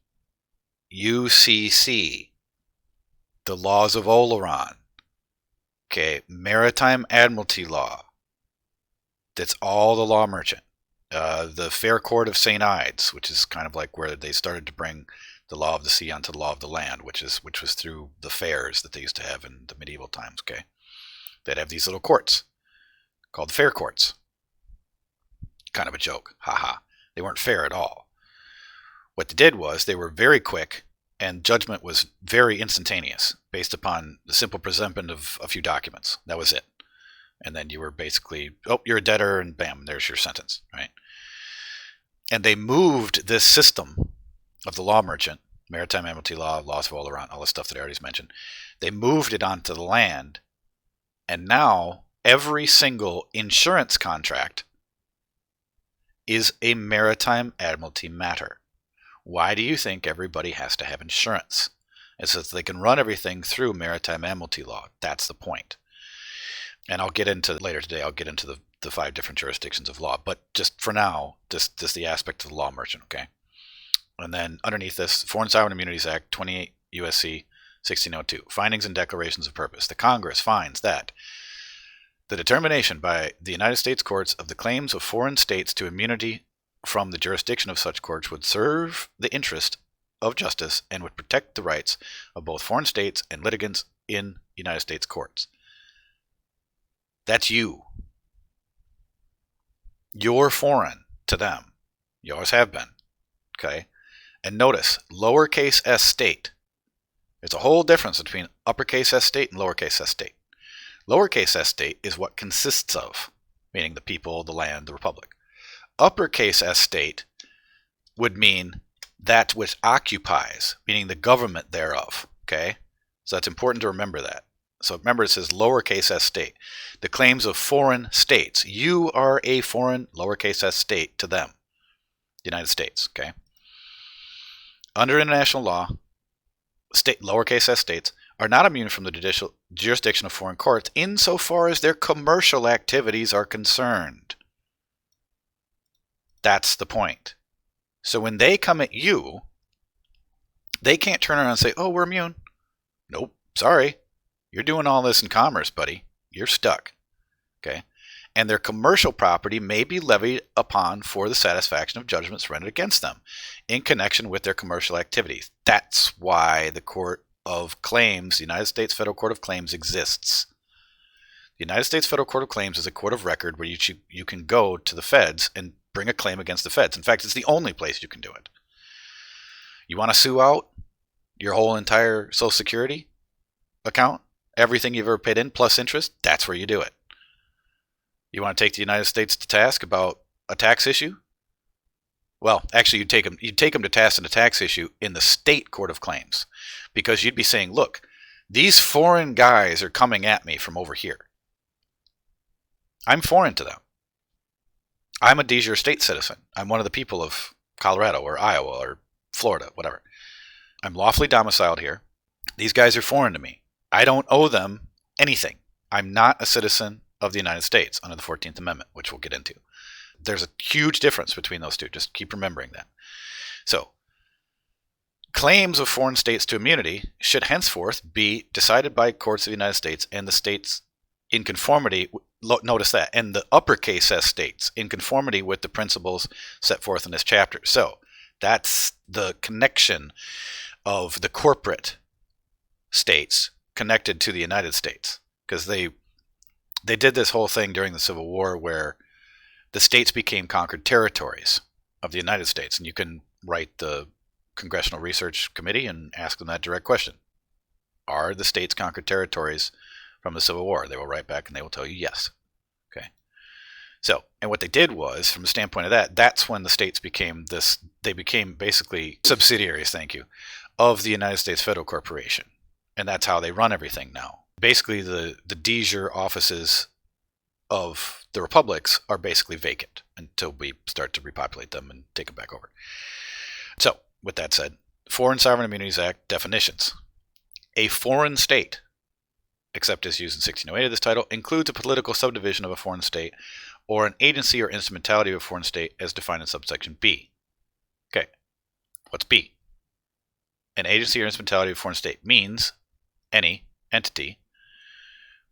UCC, the laws of Oleron, okay, maritime admiralty law, that's all the law merchant. The Fair Court of St. Ides, which is kind of like where they started to bring the law of the sea onto the law of the land, which was through the fairs that they used to have in the medieval times, okay? They'd have these little courts called the fair courts. Kind of a joke, haha. They weren't fair at all. What they did was they were very quick, and judgment was very instantaneous, based upon the simple presentment of a few documents. That was it. And then you were basically, oh, you're a debtor, and bam, there's your sentence, right? And they moved this system of the law merchant, maritime admiralty law, laws of Oleron, all the stuff that I already mentioned. They moved it onto the land, and now every single insurance contract is a maritime admiralty matter. Why do you think everybody has to have insurance? It's so that they can run everything through maritime admiralty law. That's the point. And I'll get into, later today, I'll get into the 5 different jurisdictions of law. But just for now, just the aspect of the law merchant, okay? And then underneath this, Foreign Sovereign Immunities Act, 28 U.S.C. 1602, findings and declarations of purpose. The Congress finds that the determination by the United States courts of the claims of foreign states to immunity from the jurisdiction of such courts would serve the interest of justice and would protect the rights of both foreign states and litigants in United States courts. That's you. You're foreign to them. You always have been. Okay? And notice, lowercase s state. There's a whole difference between uppercase s state and lowercase s state. Lowercase s state is what consists of, meaning the people, the land, the republic. Uppercase s state would mean that which occupies, meaning the government thereof. Okay? So that's important to remember that. So remember, it says lowercase s state. The claims of foreign states. You are a foreign lowercase s state to them. United States. Okay? Under international law, state lowercase s states are not immune from the judicial jurisdiction of foreign courts insofar as their commercial activities are concerned. That's the point. So when they come at you, they can't turn around and say, oh, we're immune. Nope, sorry. You're doing all this in commerce, buddy. You're stuck. Okay? And their commercial property may be levied upon for the satisfaction of judgments rendered against them in connection with their commercial activities. That's why the Court of Claims, the United States Federal Court of Claims, exists. The United States Federal Court of Claims is a court of record where you can go to the feds and bring a claim against the feds. In fact, it's the only place you can do it. You want to sue out your whole entire Social Security account, everything you've ever paid in plus interest, that's where you do it. You want to take the United States to task about a tax issue? Well, actually, you'd take them to task on a tax issue in the state court of claims, because you'd be saying, look, these foreign guys are coming at me from over here. I'm foreign to them. I'm a de jure state citizen. I'm one of the people of Colorado or Iowa or Florida, whatever. I'm lawfully domiciled here. These guys are foreign to me. I don't owe them anything. I'm not a citizen of the United States under the 14th Amendment, which we'll get into. There's a huge difference between those two. Just keep remembering that. So, claims of foreign states to immunity should henceforth be decided by courts of the United States and the states in conformity, notice that, and the uppercase S states in conformity with the principles set forth in this chapter. So, that's the connection of the corporate states connected to the United States, because they did this whole thing during the Civil War where the states became conquered territories of the United States, and you can write the Congressional Research Committee and ask them that direct question. Are the states conquered territories from the Civil War? They will write back and they will tell you yes. Okay. So, and what they did was, from the standpoint of that, that's when the states became they became basically subsidiaries, thank you, of the United States Federal Corporation. And that's how they run everything now. Basically, the de jure offices of the republics are basically vacant until we start to repopulate them and take them back over. So, with that said, Foreign Sovereign Immunities Act definitions. A foreign state, except as used in 1608 of this title, includes a political subdivision of a foreign state or an agency or instrumentality of a foreign state as defined in subsection B. Okay, what's B? An agency or instrumentality of a foreign state means any entity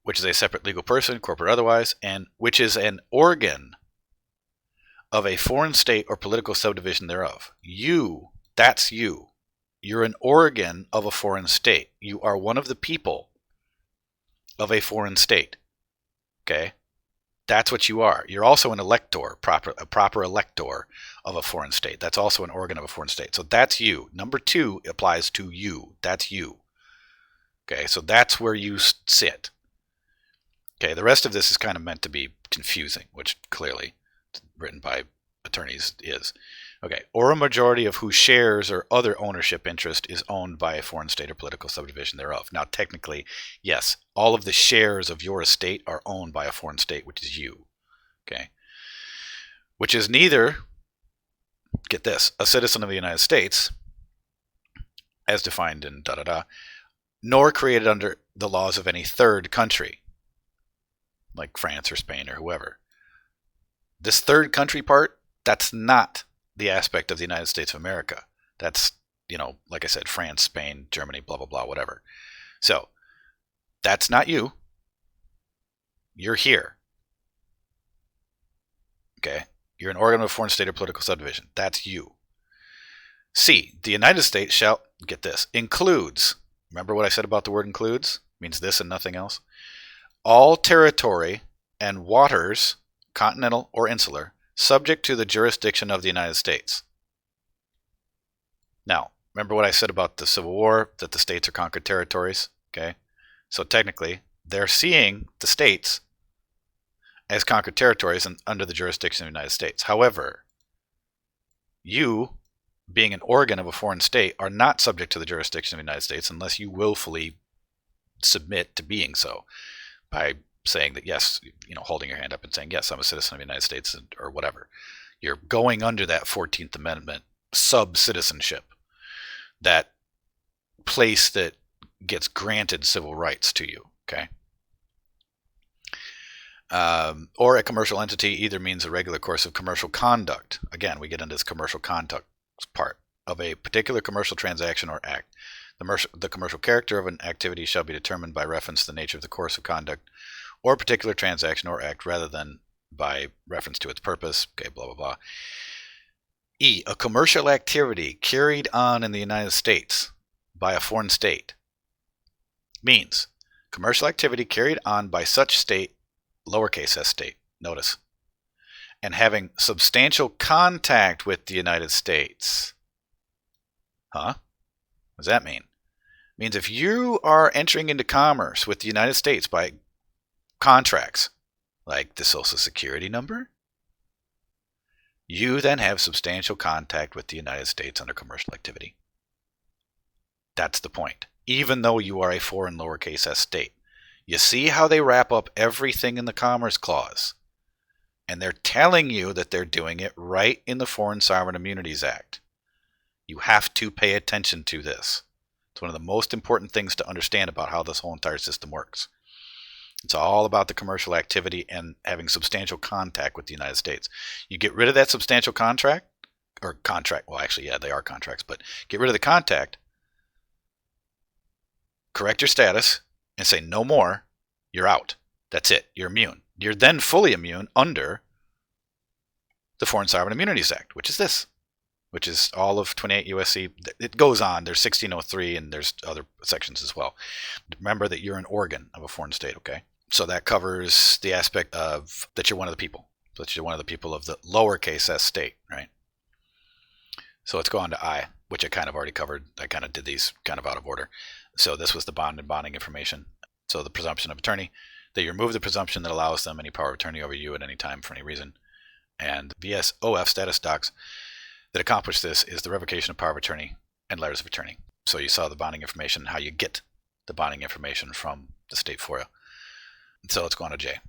which is a separate legal person, corporate or otherwise, and which is an organ of a foreign state or political subdivision thereof. You, that's you. You're an organ of a foreign state. You are one of the people of a foreign state. Okay? That's what you are. You're also an elector, a proper elector of a foreign state. That's also an organ of a foreign state. So that's you. Number 2 applies to you. That's you. Okay, so that's where you sit. Okay, the rest of this is kind of meant to be confusing, which clearly, written by attorneys, is. Okay, or a majority of whose shares or other ownership interest is owned by a foreign state or political subdivision thereof. Now, technically, yes, all of the shares of your estate are owned by a foreign state, which is you. Okay, which is neither, get this, a citizen of the United States, as defined in nor created under the laws of any third country, like France or Spain or whoever. This third country part, that's not the aspect of the United States of America. That's, like I said, France, Spain, Germany, blah, blah, blah, whatever. So, that's not you. You're here. Okay? You're an organ of a foreign state or political subdivision. That's you. C, the United States shall, get this, includes, remember what I said about the word includes? Means this and nothing else. All territory and waters, continental or insular, subject to the jurisdiction of the United States. Now, remember what I said about the Civil War, that the states are conquered territories? Okay, so technically, they're seeing the states as conquered territories and under the jurisdiction of the United States. However, you, being an organ of a foreign state, are not subject to the jurisdiction of the United States unless you willfully submit to being so, by saying that, yes, holding your hand up and saying, yes, I'm a citizen of the United States, or whatever. You're going under that 14th Amendment sub-citizenship, that place that gets granted civil rights to you, okay? Or a commercial entity either means a regular course of commercial conduct. Again, we get into this commercial conduct part of a particular commercial transaction or act. The commercial character of an activity shall be determined by reference to the nature of the course of conduct or particular transaction or act rather than by reference to its purpose. Okay, blah, blah, blah. E, a commercial activity carried on in the United States by a foreign state means commercial activity carried on by such state, lowercase s state, notice, and having substantial contact with the United States. Huh? What does that mean? It means if you are entering into commerce with the United States by contracts, like the Social Security number, you then have substantial contact with the United States under commercial activity. That's the point. Even though you are a foreign lowercase s state. You see how they wrap up everything in the Commerce Clause? And they're telling you that they're doing it right in the Foreign Sovereign Immunities Act. You have to pay attention to this. It's one of the most important things to understand about how this whole entire system works. It's all about the commercial activity and having substantial contact with the United States. You get rid of that substantial contract, well, actually, yeah, they are contracts, but get rid of the contact, correct your status, and say no more, you're out. That's it. You're immune. You're then fully immune under the Foreign Sovereign Immunities Act, which is this, which is all of 28 U.S.C. It goes on. There's 1603 and there's other sections as well. Remember that you're an organ of a foreign state, okay? So that covers the aspect of that you're one of the people. That you're one of the people of the lowercase s state, right? So let's go on to I. which I kind of already covered. I kind of did these kind of out of order. So this was the bond and bonding information. So the presumption of attorney, that you remove the presumption that allows them any power of attorney over you at any time for any reason. And VSOF status docs that accomplish this is the revocation of power of attorney and letters of attorney. So you saw the bonding information, how you get the bonding information from the state FOIA. So let's go on to J.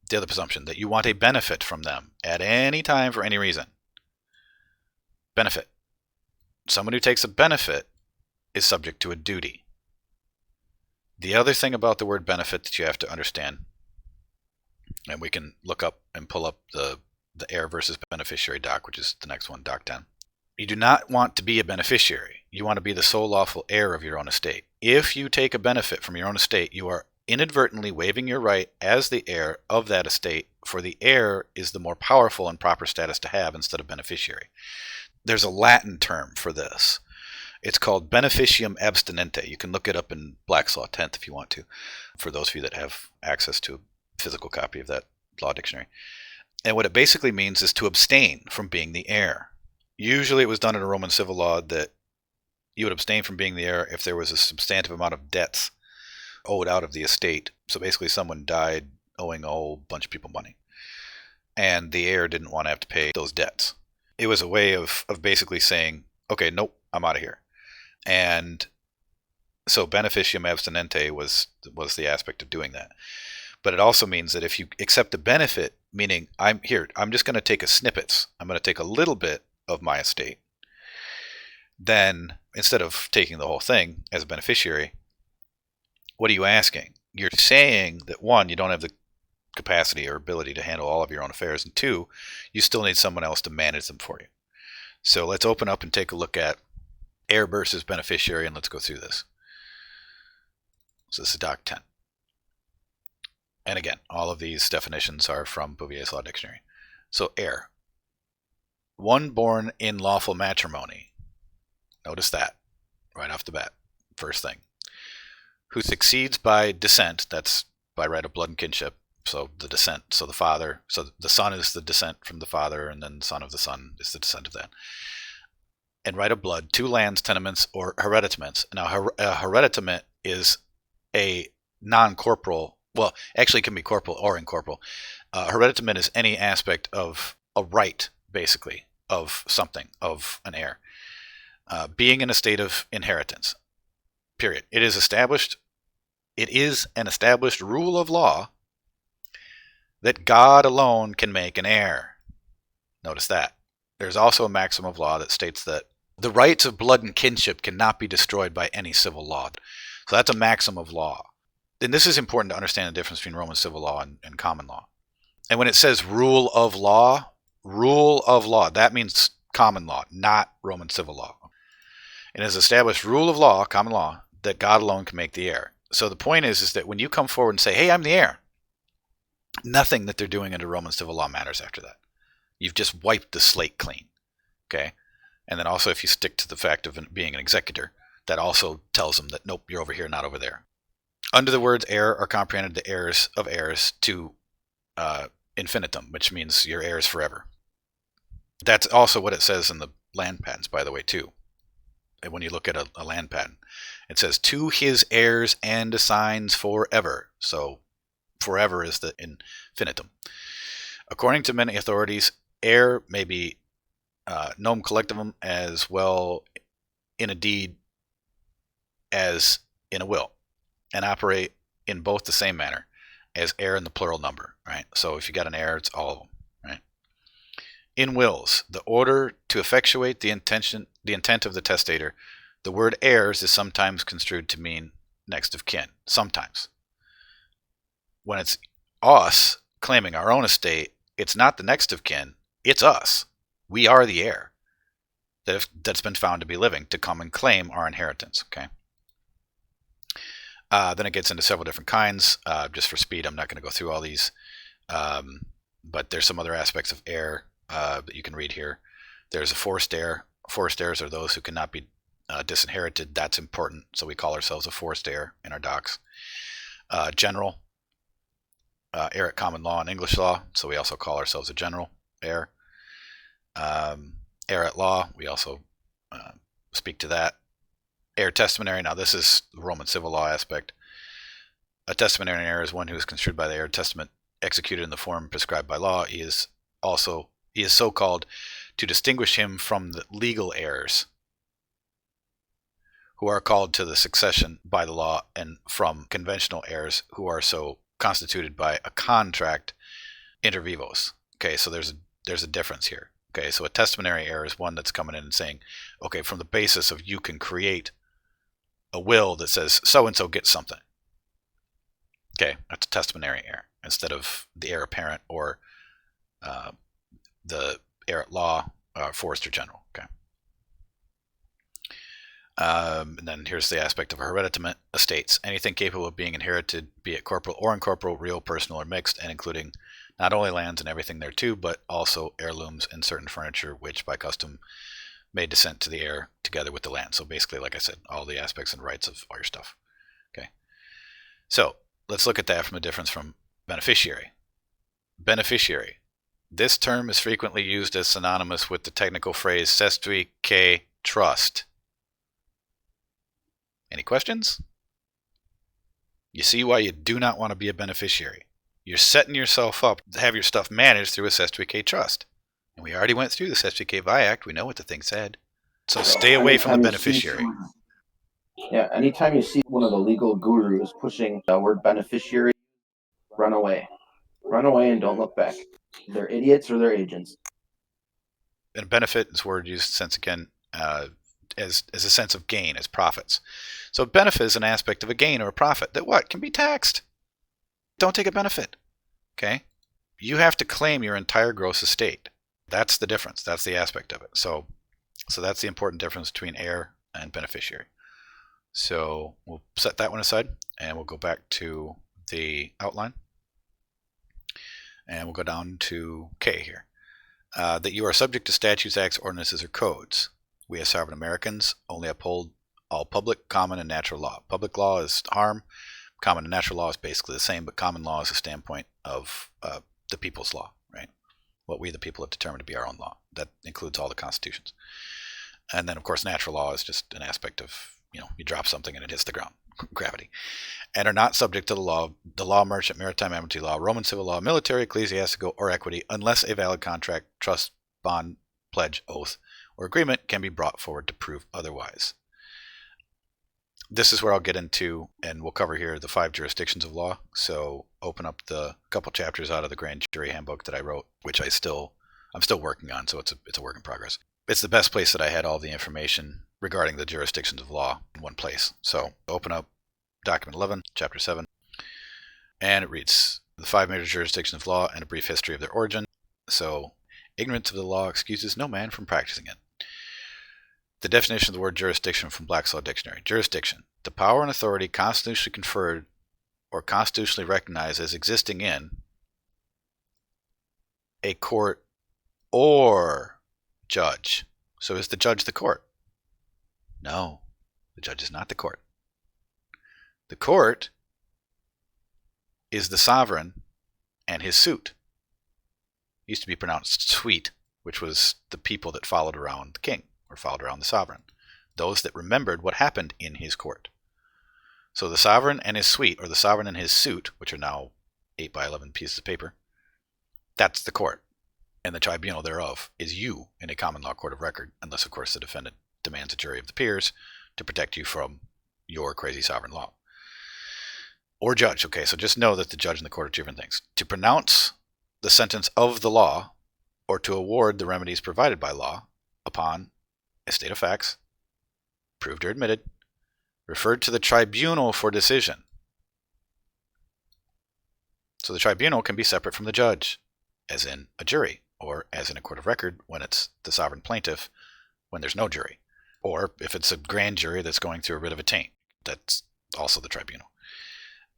The other presumption, that you want a benefit from them at any time for any reason. Benefit. Someone who takes a benefit is subject to a duty. The other thing about the word benefit that you have to understand, and we can look up and pull up the heir versus beneficiary doc, which is the next one, doc 10. You do not want to be a beneficiary. You want to be the sole lawful heir of your own estate. If you take a benefit from your own estate, you are inadvertently waiving your right as the heir of that estate, for the heir is the more powerful and proper status to have instead of beneficiary. There's a Latin term for this. It's called beneficium abstinente. You can look it up in Black's Law 10th if you want to, for those of you that have access to a physical copy of that law dictionary. And what it basically means is to abstain from being the heir. Usually it was done in a Roman civil law that you would abstain from being the heir if there was a substantive amount of debts owed out of the estate. So basically someone died owing a whole bunch of people money, and the heir didn't want to have to pay those debts. It was a way of basically saying, okay, nope, I'm out of here. And so beneficium abstinente was the aspect of doing that. But it also means that if you accept the benefit, meaning I'm just going to take a snippets, I'm going to take a little bit of my estate, then instead of taking the whole thing as a beneficiary, what are you asking? You're saying that, one, you don't have the capacity or ability to handle all of your own affairs, and two, you still need someone else to manage them for you. So let's open up and take a look at heir versus beneficiary, and let's go through this. So this is Doc 10. And again, all of these definitions are from Bouvier's Law Dictionary. So heir. One born in lawful matrimony. Notice that right off the bat. First thing. Who succeeds by descent, that's by right of blood and kinship. So the descent, so the father, so the son is the descent from the father, and then the son of the son is the descent of that. And right of blood, two lands, tenements, or hereditaments. Now, a hereditament is a non-corporal, well, actually it can be corporal or incorporeal. Hereditament is any aspect of a right, basically, of something, of an heir. Being in a state of inheritance, period. It is an established rule of law that God alone can make an heir. Notice that. There's also a maxim of law that states that the rights of blood and kinship cannot be destroyed by any civil law. So that's a maxim of law. And this is important to understand the difference between Roman civil law and common law. And when it says rule of law, that means common law, not Roman civil law. It is established rule of law, common law, that God alone can make the heir. So the point is that when you come forward and say, hey, I'm the heir, nothing that they're doing under Roman civil law matters after that. You've just wiped the slate clean. Okay? And then also if you stick to the fact of being an executor, that also tells them that, nope, you're over here, not over there. Under the words heir are comprehended the heirs of heirs to infinitum, which means your heirs forever. That's also what it says in the land patents, by the way, too. And when you look at a land patent, it says to his heirs and assigns forever. So forever is the infinitum. According to many authorities, heir may be nom collectivum as well in a deed as in a will, and operate in both the same manner as heir in the plural number, right? So if you got an heir, it's all of them, right? In wills, the order to effectuate the intent of the testator, the word heirs is sometimes construed to mean next of kin. Sometimes. When it's us claiming our own estate, it's not the next of kin, it's us. We are the heir that's been found to be living to come and claim our inheritance, okay? Then it gets into several different kinds. Just for speed, I'm not going to go through all these. But there's some other aspects of heir that you can read here. There's a forced heir. Forced heirs are those who cannot be disinherited. That's important. So we call ourselves a forced heir in our docs. General. Heir at common law and English law. So we also call ourselves a general heir. Heir at law. We also speak to that. Heir testamentary. Now, this is the Roman civil law aspect. A testamentary heir is one who is construed by the heir testament executed in the form prescribed by law. He is so called to distinguish him from the legal heirs who are called to the succession by the law, and from conventional heirs who are so constituted by a contract inter vivos. Okay, so there's a difference here. Okay, so a testamentary heir is one that's coming in and saying, okay, from the basis of you can create a will that says so-and-so gets something. Okay, that's a testamentary heir instead of the heir apparent or the heir at law, forester general. Okay. And then here's the aspect of hereditament estates. Anything capable of being inherited, be it corporal or incorporeal, real, personal, or mixed, and including not only lands and everything thereto, but also heirlooms and certain furniture, which by custom may descend to the heir together with the land. So basically, like I said, all the aspects and rights of all your stuff. Okay. So let's look at that from a difference from beneficiary. Beneficiary. This term is frequently used as synonymous with the technical phrase cestui que trust. Any questions? You see why you do not want to be a beneficiary. You're setting yourself up to have your stuff managed through a cestui que trust. And we already went through the cestui que vi act. We know what the thing said. So stay away from the beneficiary. Anytime you see one of the legal gurus pushing the word beneficiary, run away. Run away and don't look back. They're idiots or they're agents. And benefit is a word used sense again as a sense of gain, as profits. So benefit is an aspect of a gain or a profit that what? Can be taxed. Don't take a benefit. Okay? You have to claim your entire gross estate. That's the difference. That's the aspect of it. So that's the important difference between heir and beneficiary. So we'll set that one aside and we'll go back to the outline. And we'll go down to K here. That you are subject to statutes, acts, ordinances, or codes. We as sovereign Americans only uphold all public, common, and natural law. Public law is harm. Common and natural law is basically the same, but common law is a standpoint of the people's law, right? What we the people have determined to be our own law. That includes all the constitutions. And then, of course, natural law is just an aspect of, you drop something and it hits the ground. Gravity. And are not subject to the law, merchant, maritime, amity law, Roman civil law, military, ecclesiastical, or equity, unless a valid contract, trust, bond, pledge, oath, or agreement can be brought forward to prove otherwise. This is where I'll get into, and we'll cover here, the 5 jurisdictions of law. So open up the couple chapters out of the grand jury handbook that I wrote, which I'm still working on, so it's a work in progress. It's the best place that I had all the information regarding the jurisdictions of law in one place. So open up document 11, chapter 7, and it reads, the 5 major jurisdictions of law and a brief history of their origin. So ignorance of the law excuses no man from practicing it. The definition of the word jurisdiction from Black's Law Dictionary. Jurisdiction, the power and authority constitutionally conferred or constitutionally recognized as existing in a court or judge. So is the judge the court? No, the judge is not the court. The court is the sovereign and his suite. It used to be pronounced suite, which was the people that followed around the king or followed around the sovereign. Those that remembered what happened in his court. So the sovereign and his suite, or the sovereign and his suite, which are now 8 by 11 pieces of paper, that's the court. And the tribunal thereof is you in a common law court of record, unless, of course, the defendant demands a jury of the peers to protect you from your crazy sovereign law. Or judge. Okay, so just know that the judge and the court are 2 different things. To pronounce the sentence of the law, or to award the remedies provided by law upon a state of facts, proved or admitted, referred to the tribunal for decision. So the tribunal can be separate from the judge, as in a jury, or as in a court of record when it's the sovereign plaintiff, when there's no jury. Or if it's a grand jury that's going through a writ of attaint, that's also the tribunal.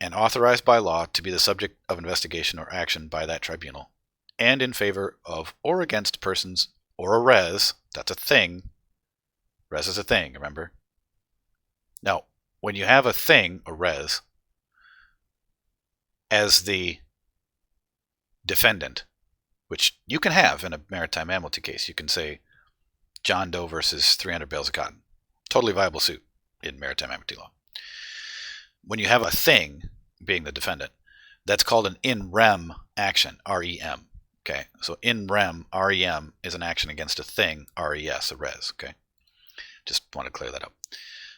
And authorized by law to be the subject of investigation or action by that tribunal, and in favor of or against persons or a res, that's a thing. Res is a thing, remember? Now, when you have a thing, a res, as the defendant, which you can have in a maritime amnesty case, you can say John Doe versus 300 bales of cotton. Totally viable suit in maritime amity law. When you have a thing, being the defendant, that's called an in rem action, R-E-M. Okay, so in rem, R-E-M, is an action against a thing, R-E-S, a res. Okay, just want to clear that up.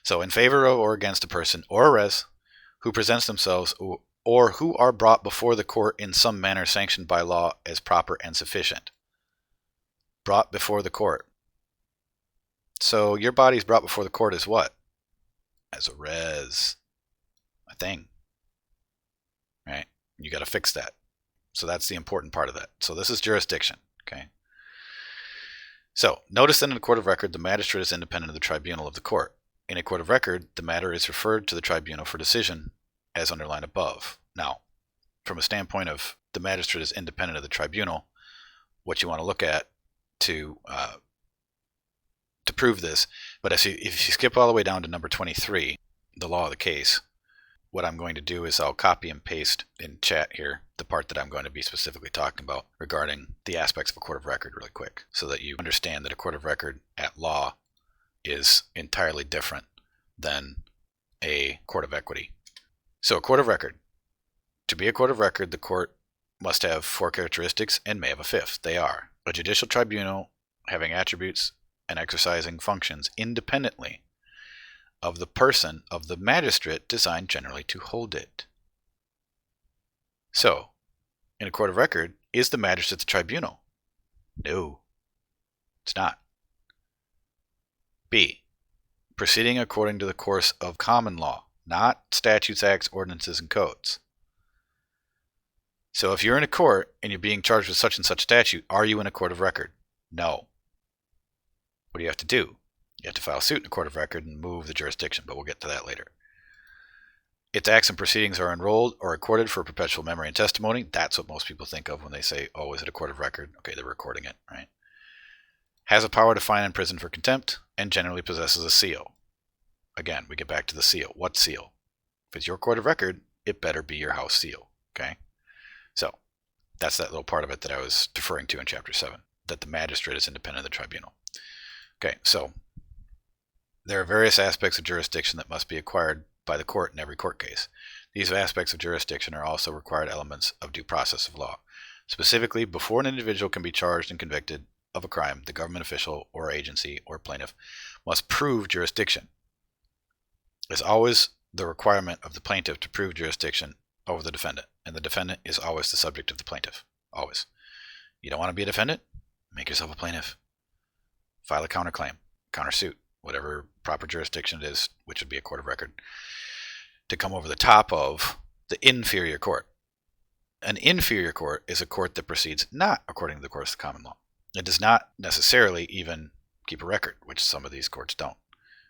So in favor of or against a person or a res who presents themselves or who are brought before the court in some manner sanctioned by law as proper and sufficient. Brought before the court. So your body's brought before the court as what? As a res. A thing. Right? You got to fix that. So that's the important part of that. So this is jurisdiction. Okay. So notice that in a court of record, the magistrate is independent of the tribunal of the court. In a court of record, the matter is referred to the tribunal for decision as underlined above. Now, from a standpoint of the magistrate is independent of the tribunal, what you want to look at to prove this, but if you skip all the way down to number 23, the law of the case, what I'm going to do is I'll copy and paste in chat here the part that I'm going to be specifically talking about regarding the aspects of a court of record really quick, so that you understand that a court of record at law is entirely different than a court of equity. So a court of record. To be a court of record, the court must have 4 characteristics and may have a 5th. They are a judicial tribunal having attributes and exercising functions independently of the person of the magistrate designed generally to hold it. So, in a court of record, is the magistrate the tribunal? No, it's not. B, proceeding according to the course of common law, not statutes, acts, ordinances, and codes. So if you're in a court and you're being charged with such and such statute, are you in a court of record? No. What do you have to do? You have to file suit in a court of record and move the jurisdiction, but we'll get to that later. Its acts and proceedings are enrolled or recorded for perpetual memory and testimony. That's what most people think of when they say, oh, is it a court of record? Okay, they're recording it, right? Has a power to fine and prison for contempt, and generally possesses a seal. Again, we get back to the seal. What seal? If it's your court of record, it better be your house seal, okay? So, that's that little part of it that I was referring to in Chapter 7, that the magistrate is independent of the tribunal. Okay, so there are various aspects of jurisdiction that must be acquired by the court in every court case. These aspects of jurisdiction are also required elements of due process of law. Specifically, before an individual can be charged and convicted of a crime, the government official or agency or plaintiff must prove jurisdiction. It's always the requirement of the plaintiff to prove jurisdiction over the defendant, and the defendant is always the subject of the plaintiff. Always. You don't want to be a defendant? Make yourself a plaintiff. File a counterclaim, countersuit, whatever proper jurisdiction it is, which would be a court of record, to come over the top of the inferior court. An inferior court is a court that proceeds not according to the course of common law. It does not necessarily even keep a record, which some of these courts don't,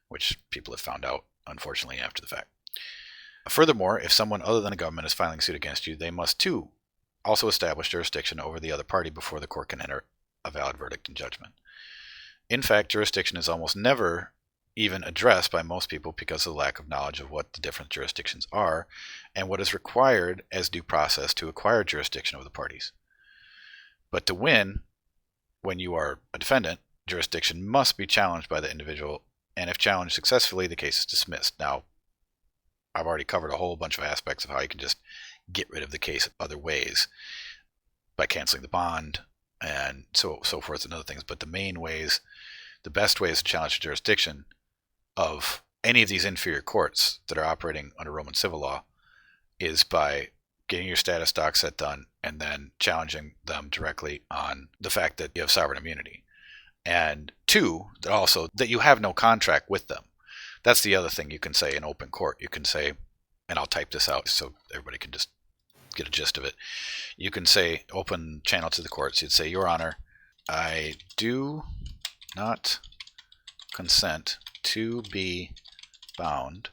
which people have found out, unfortunately, after the fact. Furthermore, if someone other than the government is filing suit against you, they must too also establish jurisdiction over the other party before the court can enter a valid verdict and judgment. In fact, jurisdiction is almost never even addressed by most people because of the lack of knowledge of what the different jurisdictions are and what is required as due process to acquire jurisdiction over the parties. But to win, when you are a defendant, jurisdiction must be challenged by the individual, and if challenged successfully, the case is dismissed. Now, I've already covered a whole bunch of aspects of how you can just get rid of the case other ways by canceling the bond and so forth and other things. But the main ways, the best ways to challenge the jurisdiction of any of these inferior courts that are operating under Roman civil law is by getting your status doc set done and then challenging them directly on the fact that you have sovereign immunity. And 2, that also that you have no contract with them. That's the other thing you can say in open court. You can say, and I'll type this out so everybody can just get a gist of it. You can say, open channel to the courts. You'd say, Your Honor, I do not consent to be bound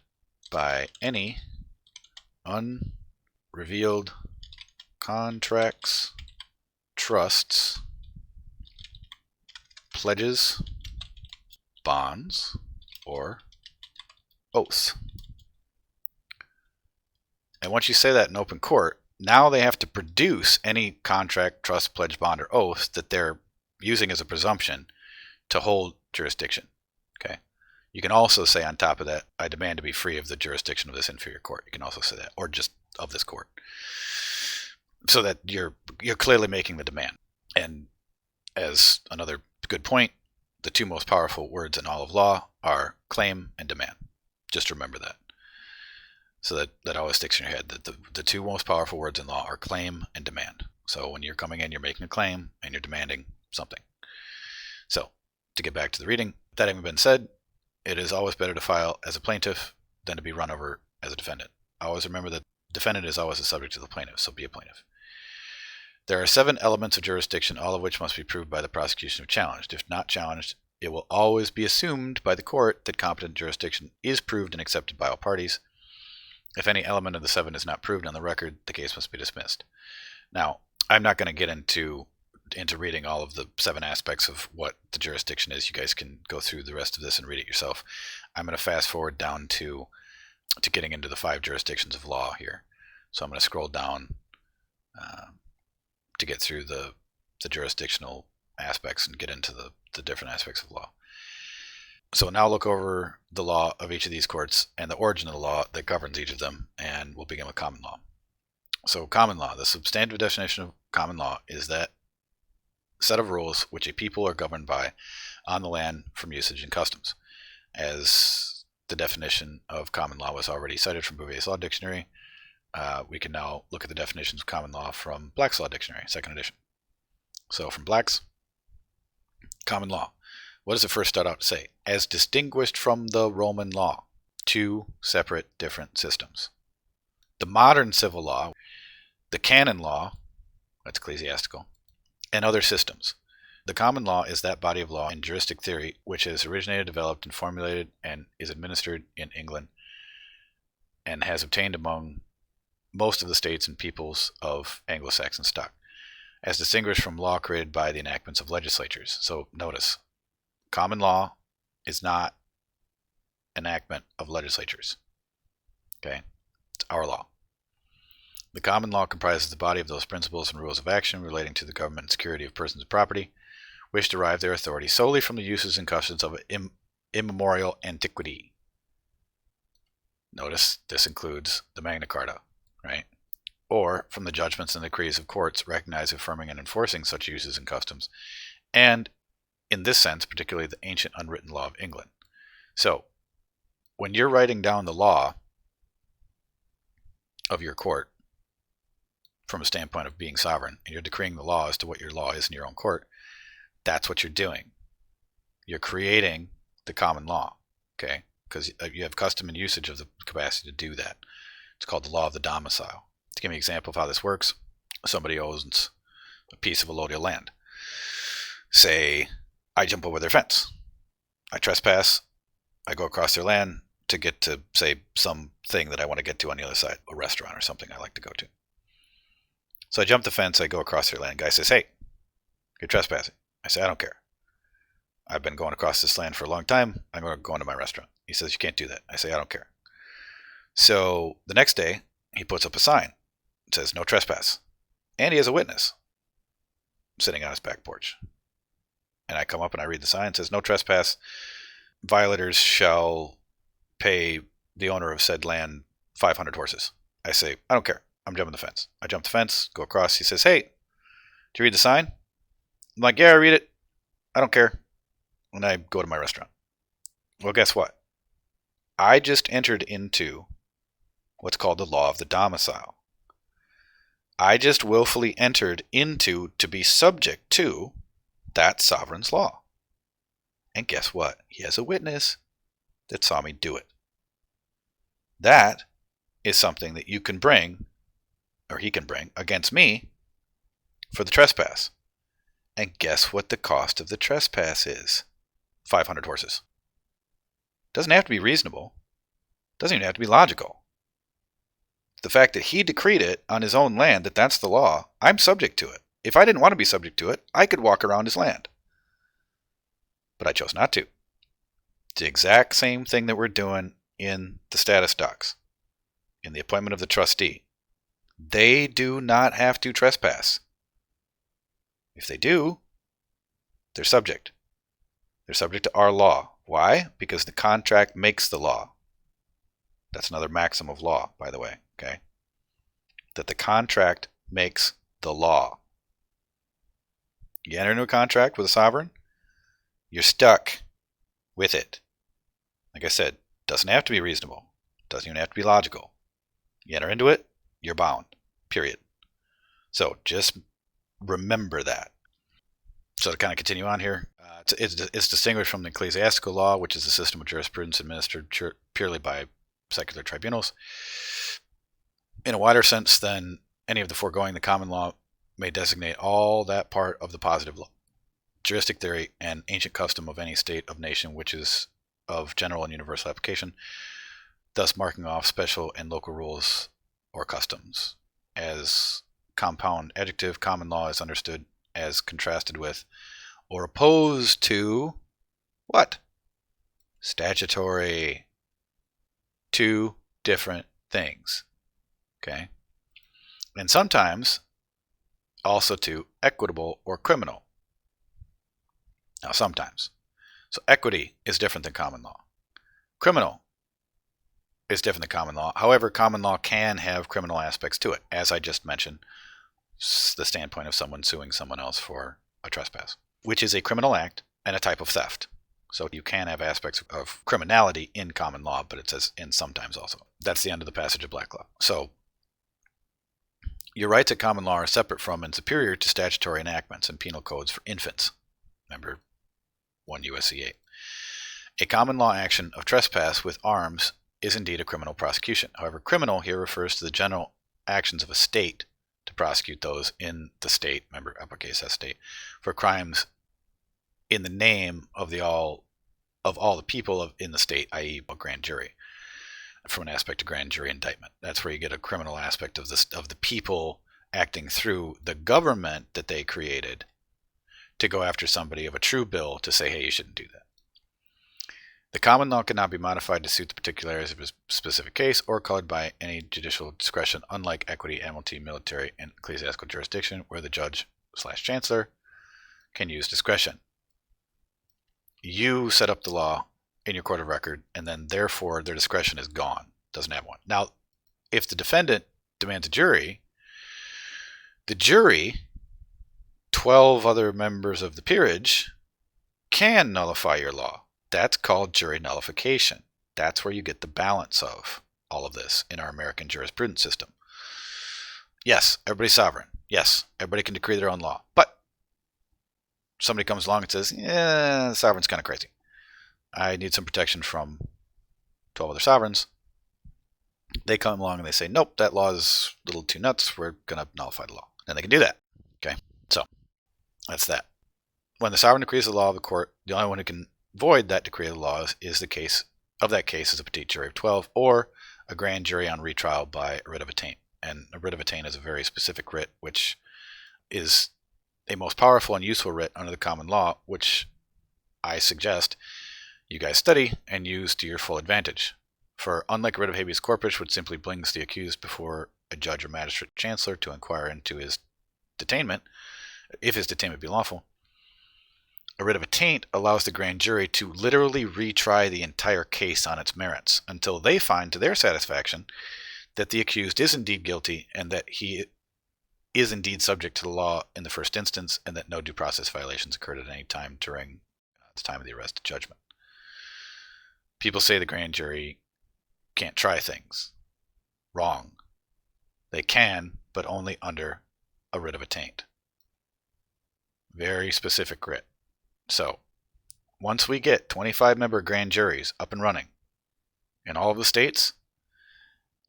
by any unrevealed contracts, trusts, pledges, bonds, or oaths. And once you say that in open court, now they have to produce any contract, trust, pledge, bond, or oath that they're using as a presumption to hold jurisdiction. Okay, You can also say on top of that, I demand to be free of the jurisdiction of this inferior court. You can also say that, or just of this court. So that you're clearly making the demand. And as another good point, the two most powerful words in all of law are claim and demand. Just remember that. So that always sticks in your head, that the two most powerful words in law are claim and demand. So when you're coming in, you're making a claim and you're demanding something. So to get back to the reading, that having been said, it is always better to file as a plaintiff than to be run over as a defendant. Always remember that the defendant is always the subject of the plaintiff, so be a plaintiff. There are 7 elements of jurisdiction, all of which must be proved by the prosecution if challenged. If not challenged, it will always be assumed by the court that competent jurisdiction is proved and accepted by all parties. If any element of the 7 is not proved on the record, the case must be dismissed. Now, I'm not going to get into reading all of the 7 aspects of what the jurisdiction is. You guys can go through the rest of this and read it yourself. I'm going to fast forward down to getting into the 5 jurisdictions of law here. So I'm going to scroll down to get through the jurisdictional aspects and get into the different aspects of law. So now look over the law of each of these courts and the origin of the law that governs each of them, and we'll begin with common law. So common law, the substantive definition of common law is that set of rules which a people are governed by on the land from usage and customs. As the definition of common law was already cited from Bouvet's Law Dictionary, we can now look at the definitions of common law from Black's Law Dictionary, 2nd edition. So from Black's, common law. What does it first start out to say? As distinguished from the Roman law, 2 separate different systems. The modern civil law, the canon law, that's ecclesiastical, and other systems. The common law is that body of law in juristic theory which has originated, developed, and formulated and is administered in England and has obtained among most of the states and peoples of Anglo-Saxon stock, as distinguished from law created by the enactments of legislatures. So notice, common law is not enactment of legislatures. Okay? It's our law. The common law comprises the body of those principles and rules of action relating to the government and security of persons and property, which derive their authority solely from the uses and customs of immemorial antiquity. Notice this includes the Magna Carta, right? Or from the judgments and decrees of courts recognizing, affirming, and enforcing such uses and customs, and in this sense, particularly the ancient unwritten law of England. So, when you're writing down the law of your court from a standpoint of being sovereign, and you're decreeing the law as to what your law is in your own court, that's what you're doing. You're creating the common law, okay? Because you have custom and usage of the capacity to do that. It's called the law of the domicile. To give me an example of how this works, somebody owns a piece of allodial land. Say, I jump over their fence. I trespass. I go across their land to get to, say, something that I want to get to on the other side, a restaurant or something I like to go to. So I jump the fence, I go across their land. Guy says, hey, you're trespassing. I say, I don't care. I've been going across this land for a long time. I'm going to go into my restaurant. He says, you can't do that. I say, I don't care. So the next day, he puts up a sign. It says, no trespass. And he has a witness sitting on his back porch. And I come up and I read the sign. It says, no trespass. Violators shall pay the owner of said land 500 horses. I say, I don't care. I'm jumping the fence. I jump the fence, go across. He says, hey, do you read the sign? I'm like, yeah, I read it. I don't care. And I go to my restaurant. Well, guess what? I just entered into what's called the law of the domicile. I just willfully entered into to be subject to that sovereign's law. And guess what? He has a witness that saw me do it. That is something that you can bring, or he can bring, against me for the trespass. And guess what the cost of the trespass is? 500 horses. Doesn't have to be reasonable. Doesn't even have to be logical. The fact that he decreed it on his own land, that that's the law, I'm subject to it. If I didn't want to be subject to it, I could walk around his land. But I chose not to. It's the exact same thing that we're doing in the status docs, in the appointment of the trustee. They do not have to trespass. If they do, they're subject. They're subject to our law, Why? Because the contract makes the law. That's another maxim of law, by the way, okay? That the contract makes the law. You enter into a contract with a sovereign, you're stuck with it. Like I said, doesn't have to be reasonable. Doesn't even have to be logical. You enter into it, you're bound. Period. So just remember that. So to kind of continue on here, it's distinguished from the ecclesiastical law, which is a system of jurisprudence administered purely by secular tribunals. In a wider sense than any of the foregoing, the common law may designate all that part of the positive law, juristic theory, and ancient custom of any state of nation which is of general and universal application, thus marking off special and local rules or customs. As compound adjective, common law is understood as contrasted with or opposed to what? Statutory. Two different things. Okay? And sometimes also to equitable or criminal. Now, sometimes. So equity is different than common law. Criminal is different than common law. However, common law can have criminal aspects to it, as I just mentioned, the standpoint of someone suing someone else for a trespass, which is a criminal act and a type of theft. So you can have aspects of criminality in common law, but it says in sometimes also. That's the end of the passage of Black Law. So your rights at common law are separate from and superior to statutory enactments and penal codes for infants. Remember 1 U.S.C. 8. A common law action of trespass with arms is indeed a criminal prosecution. However, criminal here refers to the general actions of a state to prosecute those in the state, remember uppercase S state, for crimes in the name of all the people in the state, i.e. a grand jury, from an aspect of grand jury indictment. That's where you get a criminal aspect of the people acting through the government that they created to go after somebody of a true bill to say, hey, you shouldn't do that. The common law cannot be modified to suit the particularities of a specific case or colored by any judicial discretion, unlike equity, admiralty, military, and ecclesiastical jurisdiction, where the judge/chancellor can use discretion. You set up the law in your court of record, and then therefore their discretion is gone. Doesn't have one. Now, if the defendant demands a jury, the jury, 12 other members of the peerage, can nullify your law. That's called jury nullification. That's where you get the balance of all of this in our American jurisprudence system. Yes, everybody's sovereign. Yes, everybody can decree their own law. But somebody comes along and says, the sovereign's kind of crazy. I need some protection from 12 other sovereigns. They come along and they say, nope, that law is a little too nuts. We're going to nullify the law. And they can do that. Okay, so that's that. When the sovereign decrees the law of the court, the only one who can void that decree of the law is the case of that case is a petite jury of 12 or a grand jury on retrial by a writ of attaint. And a writ of attaint is a very specific writ, which is a most powerful and useful writ under the common law, which I suggest you guys study and use to your full advantage. For unlike a writ of habeas corpus, which simply brings the accused before a judge or magistrate chancellor to inquire into his detainment, if his detainment be lawful, a writ of attaint allows the grand jury to literally retry the entire case on its merits until they find to their satisfaction that the accused is indeed guilty and that he is indeed subject to the law in the first instance and that no due process violations occurred at any time during the time of the arrest and judgment. People say the grand jury can't try things. Wrong. They can, but only under a writ of attaint. Very specific writ. So, once we get 25-member grand juries up and running in all of the states,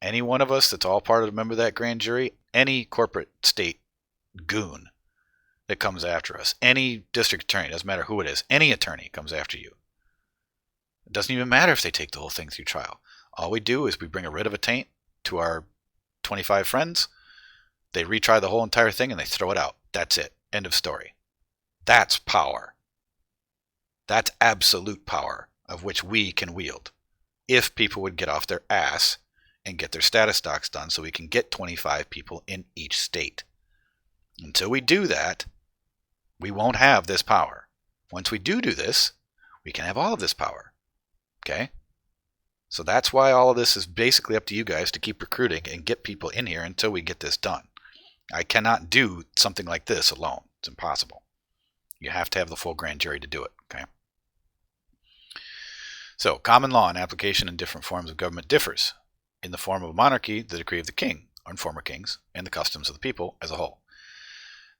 any one of us that's all part of a member of that grand jury, any corporate state goon that comes after us, any district attorney, doesn't matter who it is, any attorney comes after you. It doesn't even matter if they take the whole thing through trial. All we do is we bring a writ of attaint to our 25 friends, they retry the whole entire thing, and they throw it out. That's it. End of story. That's power. That's absolute power of which we can wield. If people would get off their ass and get their status docs done so we can get 25 people in each state. Until we do that, we won't have this power. Once we do this, we can have all of this power. Okay? So that's why all of this is basically up to you guys to keep recruiting and get people in here until we get this done. I cannot do something like this alone. It's impossible. You have to have the full grand jury to do it. Okay? So, common law and application in different forms of government differs. In the form of a monarchy, the decree of the king, or former kings, and the customs of the people as a whole.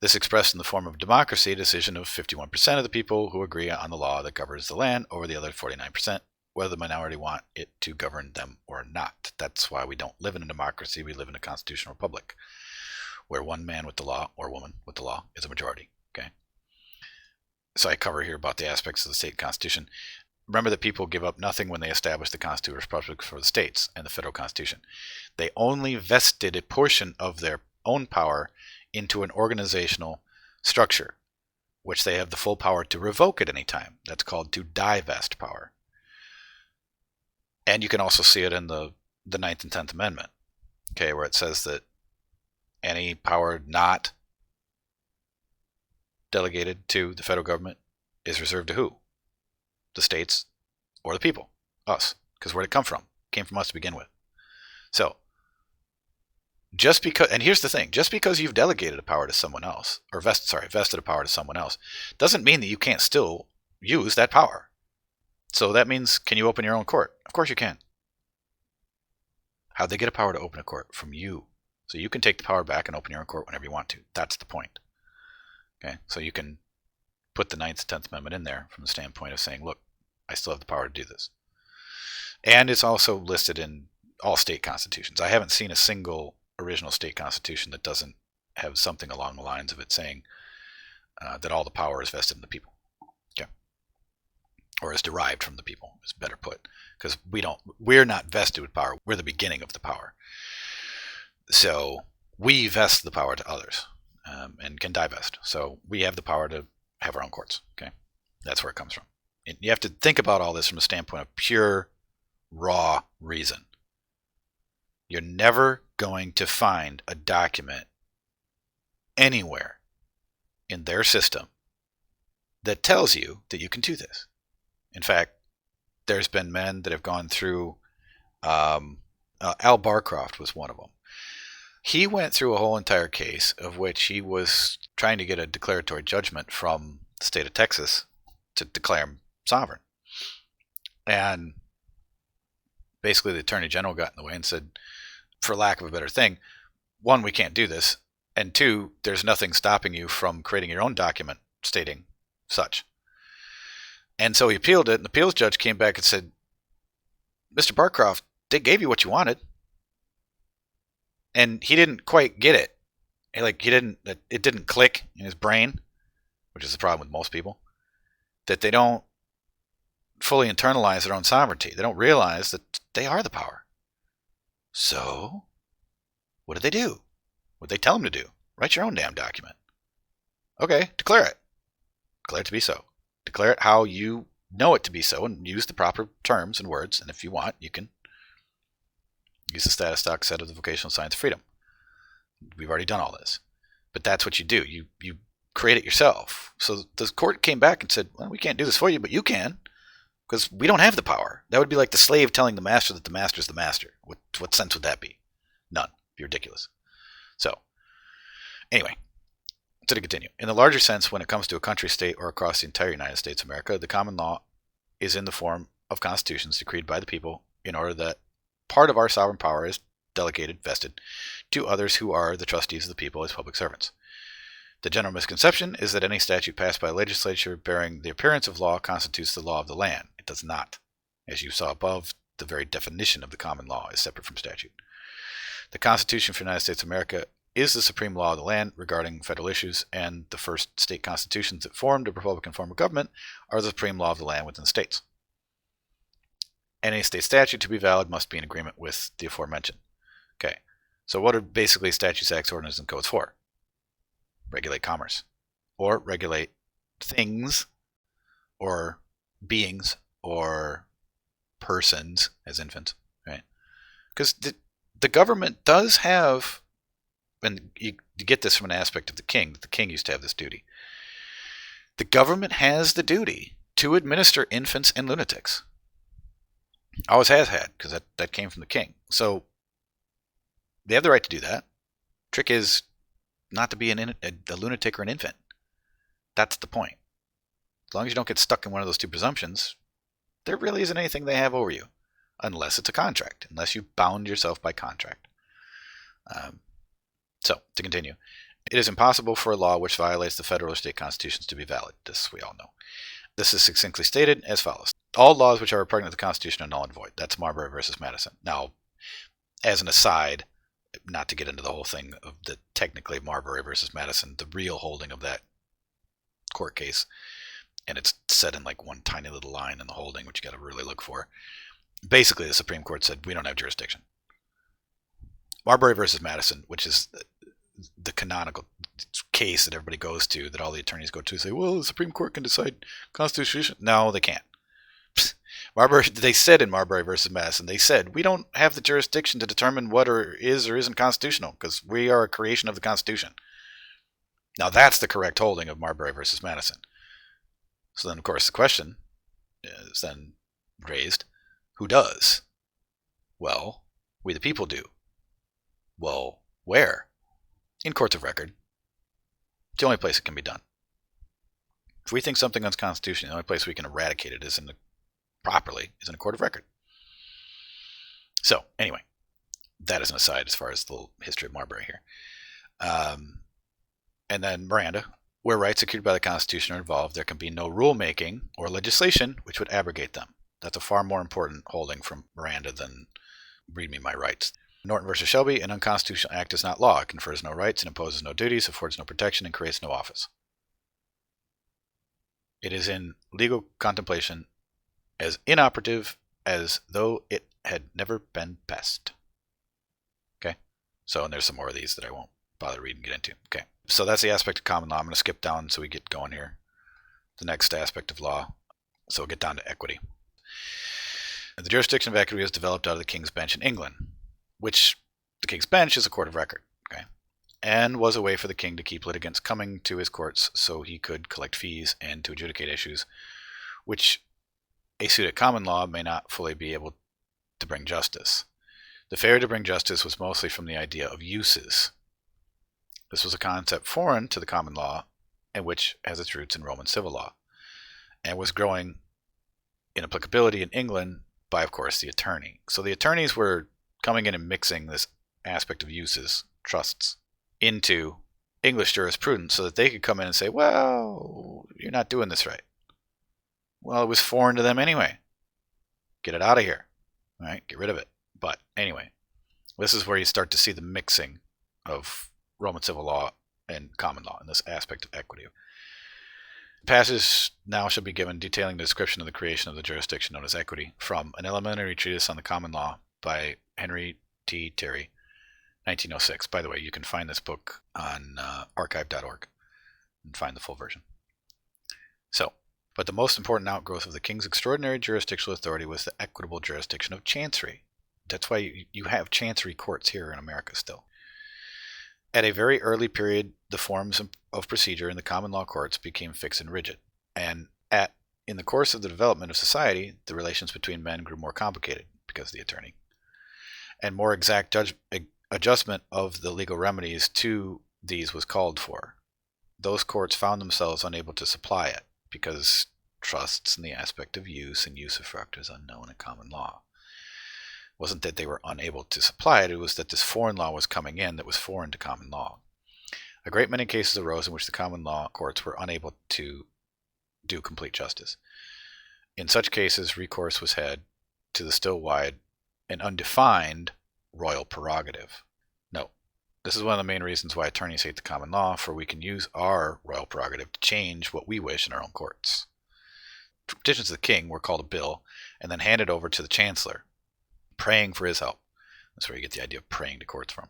This expressed in the form of democracy, a decision of 51% of the people who agree on the law that governs the land over the other 49%, whether the minority want it to govern them or not. That's why we don't live in a democracy, we live in a constitutional republic, where one man with the law, or woman with the law, is a majority. Okay. So I cover here about the aspects of the state constitution. Remember that people give up nothing when they establish the constitutional republic for the states and the federal constitution. They only vested a portion of their own power into an organizational structure, which they have the full power to revoke at any time. That's called to divest power. And you can also see it in the 9th and 10th Amendment, okay, where it says that any power not delegated to the federal government is reserved to who? The states or the people, us, because where did it come from? It came from us to begin with. So, just because, and here's the thing, just because you've delegated a power to someone else, or vested a power to someone else, doesn't mean that you can't still use that power. So that means, can you open your own court? Of course you can. How'd they get a power to open a court? From you. So you can take the power back and open your own court whenever you want to. That's the point. Okay, so you can put the 9th and 10th Amendment in there from the standpoint of saying, look, I still have the power to do this. And it's also listed in all state constitutions. I haven't seen a single original state constitution that doesn't have something along the lines of it saying that all the power is vested in the people. Okay. Or is derived from the people, is better put. Because we're not vested with power. We're the beginning of the power. So we vest the power to others and can divest. So we have the power to have our own courts. Okay, that's where it comes from. And you have to think about all this from a standpoint of pure, raw reason. You're never going to find a document anywhere in their system that tells you that you can do this. In fact, there's been men that have gone through, Al Barcroft was one of them. He went through a whole entire case of which he was trying to get a declaratory judgment from the state of Texas to declare him sovereign. And basically the Attorney General got in the way and said, for lack of a better thing, one, we can't do this, and two, there's nothing stopping you from creating your own document stating such. And so he appealed it, and the appeals judge came back and said, Mr. Barcroft, they gave you what you wanted. And he didn't quite get it. It didn't click in his brain, which is the problem with most people, that they don't fully internalize their own sovereignty. They don't realize that they are the power. So, what did they do? What did they tell them to do? Write your own damn document. Okay, declare it. Declare it to be so. Declare it how you know it to be so and use the proper terms and words. And if you want, you can use the status doc set of the Vocational Science of Freedom. We've already done all this. But that's what you do. You create it yourself. So the court came back and said, well, we can't do this for you, but you can. Because we don't have the power. That would be like the slave telling the master that the master's the master. What sense would that be? None. It'd be ridiculous. So, anyway, to continue. In the larger sense, when it comes to a country, state, or across the entire United States of America, the common law is in the form of constitutions decreed by the people in order that part of our sovereign power is delegated, vested, to others who are the trustees of the people as public servants. The general misconception is that any statute passed by a legislature bearing the appearance of law constitutes the law of the land. It does not. As you saw above, the very definition of the common law is separate from statute. The Constitution for the United States of America is the supreme law of the land regarding federal issues, and the first state constitutions that formed a republican form of government are the supreme law of the land within the states. Any state statute to be valid must be in agreement with the aforementioned. Okay, so what are basically statutes, acts, ordinances, and codes for? Regulate commerce, or regulate things, or beings, or persons as infants, right? Because the government does have, and you get this from an aspect of the king, that the king used to have this duty. The government has the duty to administer infants and lunatics. Always has had, because that came from the king. So they have the right to do that. Trick is not to be a lunatic or an infant. That's the point. As long as you don't get stuck in one of those two presumptions, there really isn't anything they have over you, unless it's a contract, unless you bound yourself by contract. So, to continue, it is impossible for a law which violates the federal or state constitutions to be valid. This we all know. This is succinctly stated as follows. All laws which are repugnant to the Constitution are null and void. That's Marbury versus Madison. Now, as an aside, not to get into the whole thing of the technically Marbury versus Madison, the real holding of that court case, and it's said in like one tiny little line in the holding, which you got to really look for. Basically, the Supreme Court said, we don't have jurisdiction. Marbury versus Madison, which is the canonical case that everybody goes to, that all the attorneys go to, say, well, the Supreme Court can decide constitution. No, they can't. They said in Marbury versus Madison, they said, we don't have the jurisdiction to determine what is or isn't constitutional, because we are a creation of the Constitution. Now, that's the correct holding of Marbury versus Madison. So then, of course, the question is then raised, who does? Well, we the people do. Well, where? In courts of record. It's the only place it can be done. If we think something is unconstitutional, the only place we can eradicate it properly is in a court of record. So, anyway, that is an aside as far as the history of Marbury here. And then Miranda, where rights secured by the Constitution are involved, there can be no rulemaking or legislation which would abrogate them. That's a far more important holding from Miranda than read me my rights. Norton versus Shelby, an unconstitutional act is not law. It confers no rights and imposes no duties, affords no protection, and creates no office. It is in legal contemplation as inoperative as though it had never been passed. Okay? So, and there's some more of these that I won't bother reading and get into. Okay. So that's the aspect of common law. I'm going to skip down so we get going here. The next aspect of law. So we'll get down to equity. The jurisdiction of equity was developed out of the King's Bench in England, which the King's Bench is a court of record, okay, and was a way for the king to keep litigants coming to his courts so he could collect fees and to adjudicate issues, which a suit at common law may not fully be able to bring justice. The failure to bring justice was mostly from the idea of uses. This was a concept foreign to the common law, and which has its roots in Roman civil law, and was growing in applicability in England by, of course, the attorney. So the attorneys were coming in and mixing this aspect of uses, trusts, into English jurisprudence so that they could come in and say, well, you're not doing this right. Well, it was foreign to them anyway. Get it out of here. All right, get rid of it. But anyway, this is where you start to see the mixing of Roman civil law and common law in this aspect of equity. Passage now shall be given detailing the description of the creation of the jurisdiction known as equity from an elementary treatise on the common law by Henry T. Terry, 1906. By the way, you can find this book on archive.org and find the full version. So, but the most important outgrowth of the king's extraordinary jurisdictional authority was the equitable jurisdiction of chancery. That's why you have chancery courts here in America still. At a very early period, the forms of procedure in the common law courts became fixed and rigid, and in the course of the development of society, the relations between men grew more complicated because of the attorney, and more exact adjustment of the legal remedies to these was called for. Those courts found themselves unable to supply it because trusts and the aspect of use and usufruct is unknown in common law. It wasn't that they were unable to supply it, it was that this foreign law was coming in that was foreign to common law. A great many cases arose in which the common law courts were unable to do complete justice. In such cases, recourse was had to the still wide and undefined royal prerogative. No, this is one of the main reasons why attorneys hate the common law, for we can use our royal prerogative to change what we wish in our own courts. Petitions to the king were called a bill and then handed over to the chancellor, praying for his help. That's where you get the idea of praying to courts from.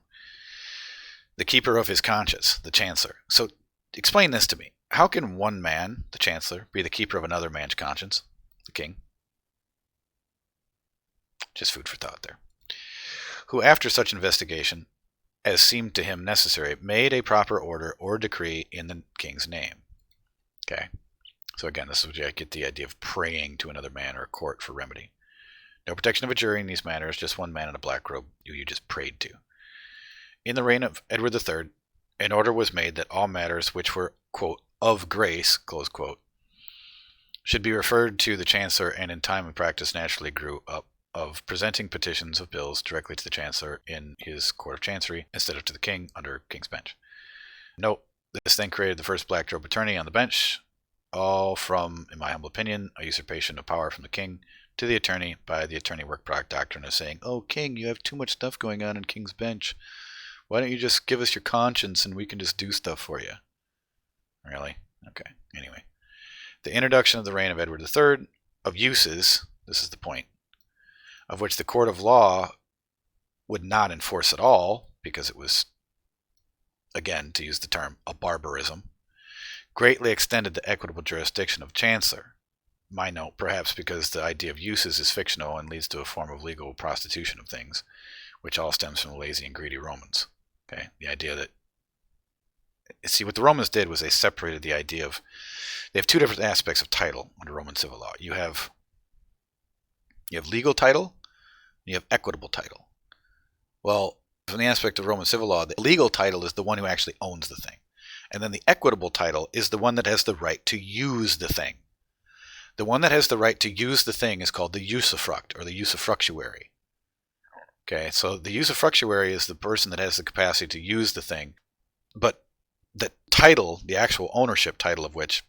The keeper of his conscience, the chancellor. So explain this to me. How can one man, the chancellor, be the keeper of another man's conscience, the king? Just food for thought there. Who, after such investigation as seemed to him necessary, made a proper order or decree in the king's name. Okay. So again, this is where I get the idea of praying to another man or a court for remedy. No protection of a jury in these matters, just one man in a black robe who you just prayed to. In the reign of Edward III, an order was made that all matters which were, quote, of grace, close quote, should be referred to the Chancellor, and in time and practice naturally grew up of presenting petitions of bills directly to the Chancellor in his Court of Chancery instead of to the King under King's Bench. Note, this thing created the first black robe attorney on the bench, all from, in my humble opinion, a usurpation of power from the King to the attorney by the attorney work product doctrine of saying, oh, King, you have too much stuff going on in King's Bench. Why don't you just give us your conscience and we can just do stuff for you? Really? Okay. Anyway. The introduction of the reign of Edward III of uses, this is the point, of which the court of law would not enforce at all, because it was, again, to use the term, a barbarism, greatly extended the equitable jurisdiction of Chancellor. My note, perhaps because the idea of uses is fictional and leads to a form of legal prostitution of things, which all stems from the lazy and greedy Romans. Okay, the idea that, see, what the Romans did was they separated the idea of, they have two different aspects of title under Roman civil law. You have legal title, and you have equitable title. Well, from the aspect of Roman civil law, the legal title is the one who actually owns the thing. And then the equitable title is the one that has the right to use the thing. The one that has the right to use the thing is called the usufruct, or the usufructuary. Okay, so the usufructuary is the person that has the capacity to use the thing, but the title, the actual ownership title of which,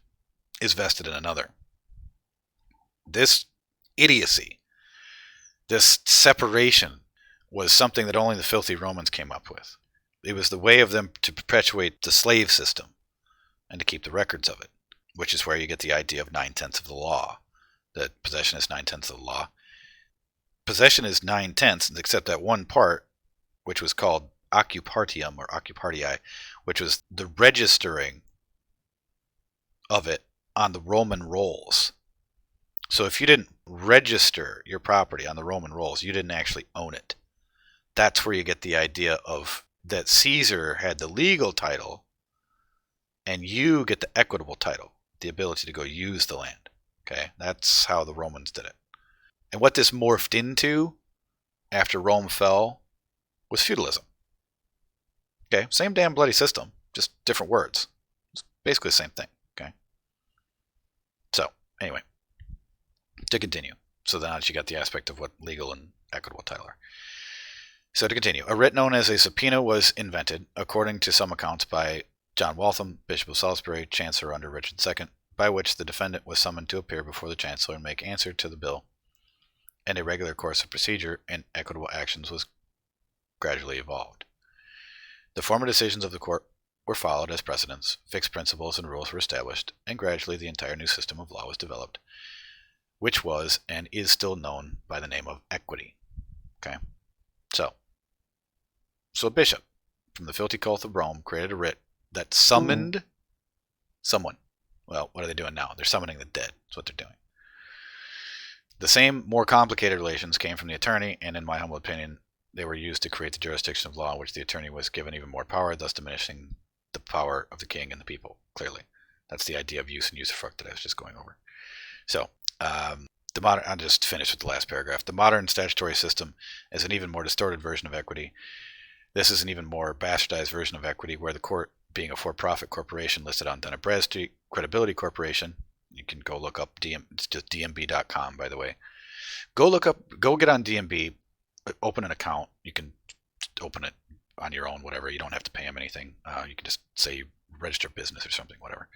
is vested in another. This idiocy, this separation, was something that only the filthy Romans came up with. It was the way of them to perpetuate the slave system and to keep the records of it, which is where you get the idea of 9/10 of the law, that possession is 9/10 of the law. Possession is 9/10, except that one part, which was called occupartium or occupartii, which was the registering of it on the Roman rolls. So if you didn't register your property on the Roman rolls, you didn't actually own it. That's where you get the idea of that Caesar had the legal title and you get the equitable title, the ability to go use the land. Okay, that's how the Romans did it. And what this morphed into after Rome fell was feudalism. Okay, same damn bloody system, just different words. It's basically the same thing. Okay. So, anyway, to continue. So now that you got the aspect of what legal and equitable title are. So to continue, a writ known as a subpoena was invented, according to some accounts, by John Waltham, Bishop of Salisbury, Chancellor under Richard II, by which the defendant was summoned to appear before the Chancellor and make answer to the bill, and a regular course of procedure in equitable actions was gradually evolved. The former decisions of the court were followed as precedents, fixed principles and rules were established, and gradually the entire new system of law was developed, which was and is still known by the name of equity. Okay? So a bishop from the filthy cult of Rome created a writ that summoned someone. Well, what are they doing now? They're summoning the dead. That's what they're doing. The same, more complicated relations came from the attorney, and in my humble opinion, they were used to create the jurisdiction of law in which the attorney was given even more power, thus diminishing the power of the king and the people, clearly. That's the idea of use and usufruct that I was just going over. So, I'll just finish with the last paragraph. The modern statutory system is an even more distorted version of equity. This is an even more bastardized version of equity, where the court, being a for-profit corporation listed on Dun & Bradstreet, Credibility Corporation, you can go look up it's just dmb.com, by the way. Go get on DMB, open an account. You can open it on your own, whatever. You don't have to pay them anything. You can just say you register business or something, whatever.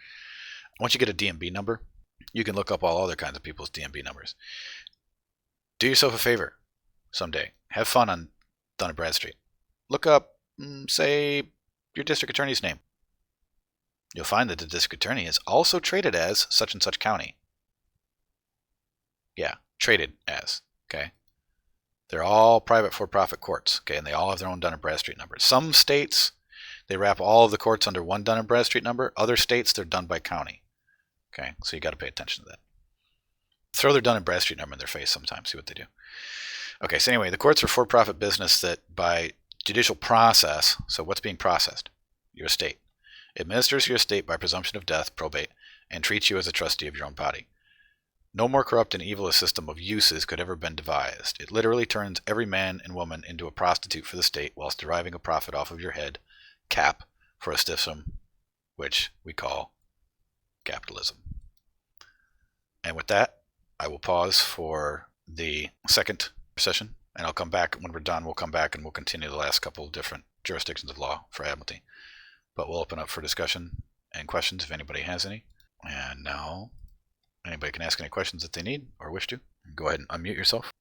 Once you get a DMB number, you can look up all other kinds of people's DMB numbers. Do yourself a favor someday. Have fun on Dun & Bradstreet. Look up, say, your district attorney's name. You'll find that the district attorney is also traded as such and such county. Yeah, traded as, okay? They're all private for-profit courts, okay, and they all have their own Dun & Bradstreet numbers. Some states, they wrap all of the courts under one Dun & Bradstreet number. Other states, they're done by county. Okay, so you got to pay attention to that. Throw their Dun & Bradstreet number in their face sometime, see what they do. Okay, so anyway, the courts are for-profit business that by judicial process, so what's being processed? Your estate. Administers your estate by presumption of death, probate, and treats you as a trustee of your own body. No more corrupt and evil a system of uses could ever have been devised. It literally turns every man and woman into a prostitute for the state whilst deriving a profit off of your head, cap, for a system which we call capitalism. And with that, I will pause for the second session, and I'll come back. When we're done, we'll come back and we'll continue the last couple of different jurisdictions of law for Admiralty. But we'll open up for discussion and questions if anybody has any. And now anybody can ask any questions that they need or wish to. Go ahead and unmute yourself.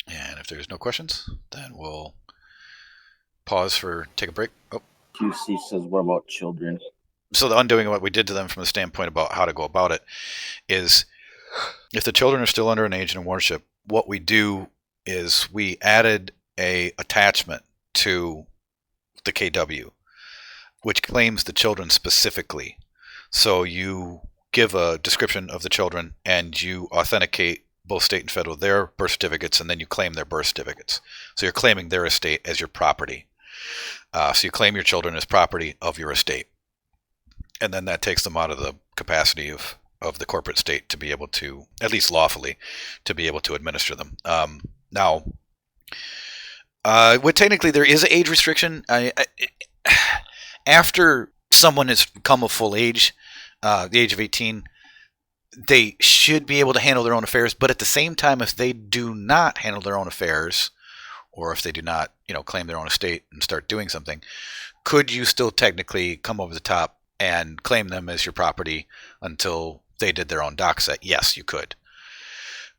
And if there's no questions, then we'll pause for take a break. Oh. QC says, what about children? So the undoing of what we did to them from the standpoint about how to go about it is, if the children are still under an age and in worship, what we do is we added a attachment to the KW, which claims the children specifically. So you give a description of the children and you authenticate both state and federal their birth certificates, and then you claim their birth certificates. So you're claiming their estate as your property. So you claim your children as property of your estate. And then that takes them out of the capacity of the corporate state to be able to, at least lawfully, to be able to administer them. Now, technically there is an age restriction. After someone has come of full age, the age of 18, they should be able to handle their own affairs. But at the same time, if they do not handle their own affairs, or if they do not, claim their own estate and start doing something, could you still technically come over the top and claim them as your property until they did their own doc set? Yes, you could.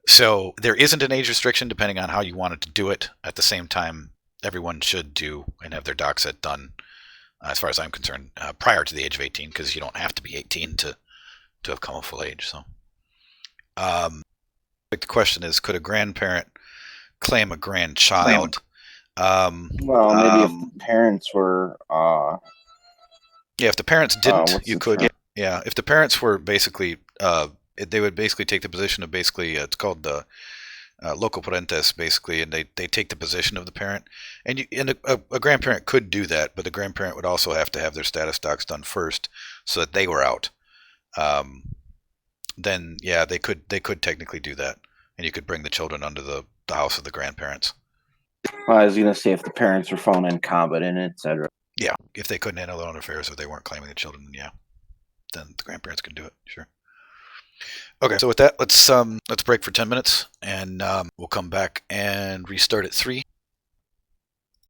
So there isn't an age restriction depending on how you wanted to do it. At the same time, everyone should do and have their doc set done, as far as I'm concerned, prior to the age of 18, because you don't have to be 18 to have come of full age. So, the question is, could a grandparent claim a grandchild? Well, maybe if the parents were... yeah, if the parents didn't, you could. term? Yeah, if the parents were basically, they would basically take the position of basically, it's called the local parentes, basically, and they take the position of the parent. And a grandparent could do that, but the grandparent would also have to have their status docs done first so that they were out. Then, yeah, they could technically do that, and you could bring the children under the house of the grandparents. I was going to say if the parents were found incompetent, etc. Yeah, if they couldn't handle their own affairs or they weren't claiming the children, yeah, then the grandparents can do it. Sure. Okay, so with that, let's break for 10 minutes, and we'll come back and restart at 3.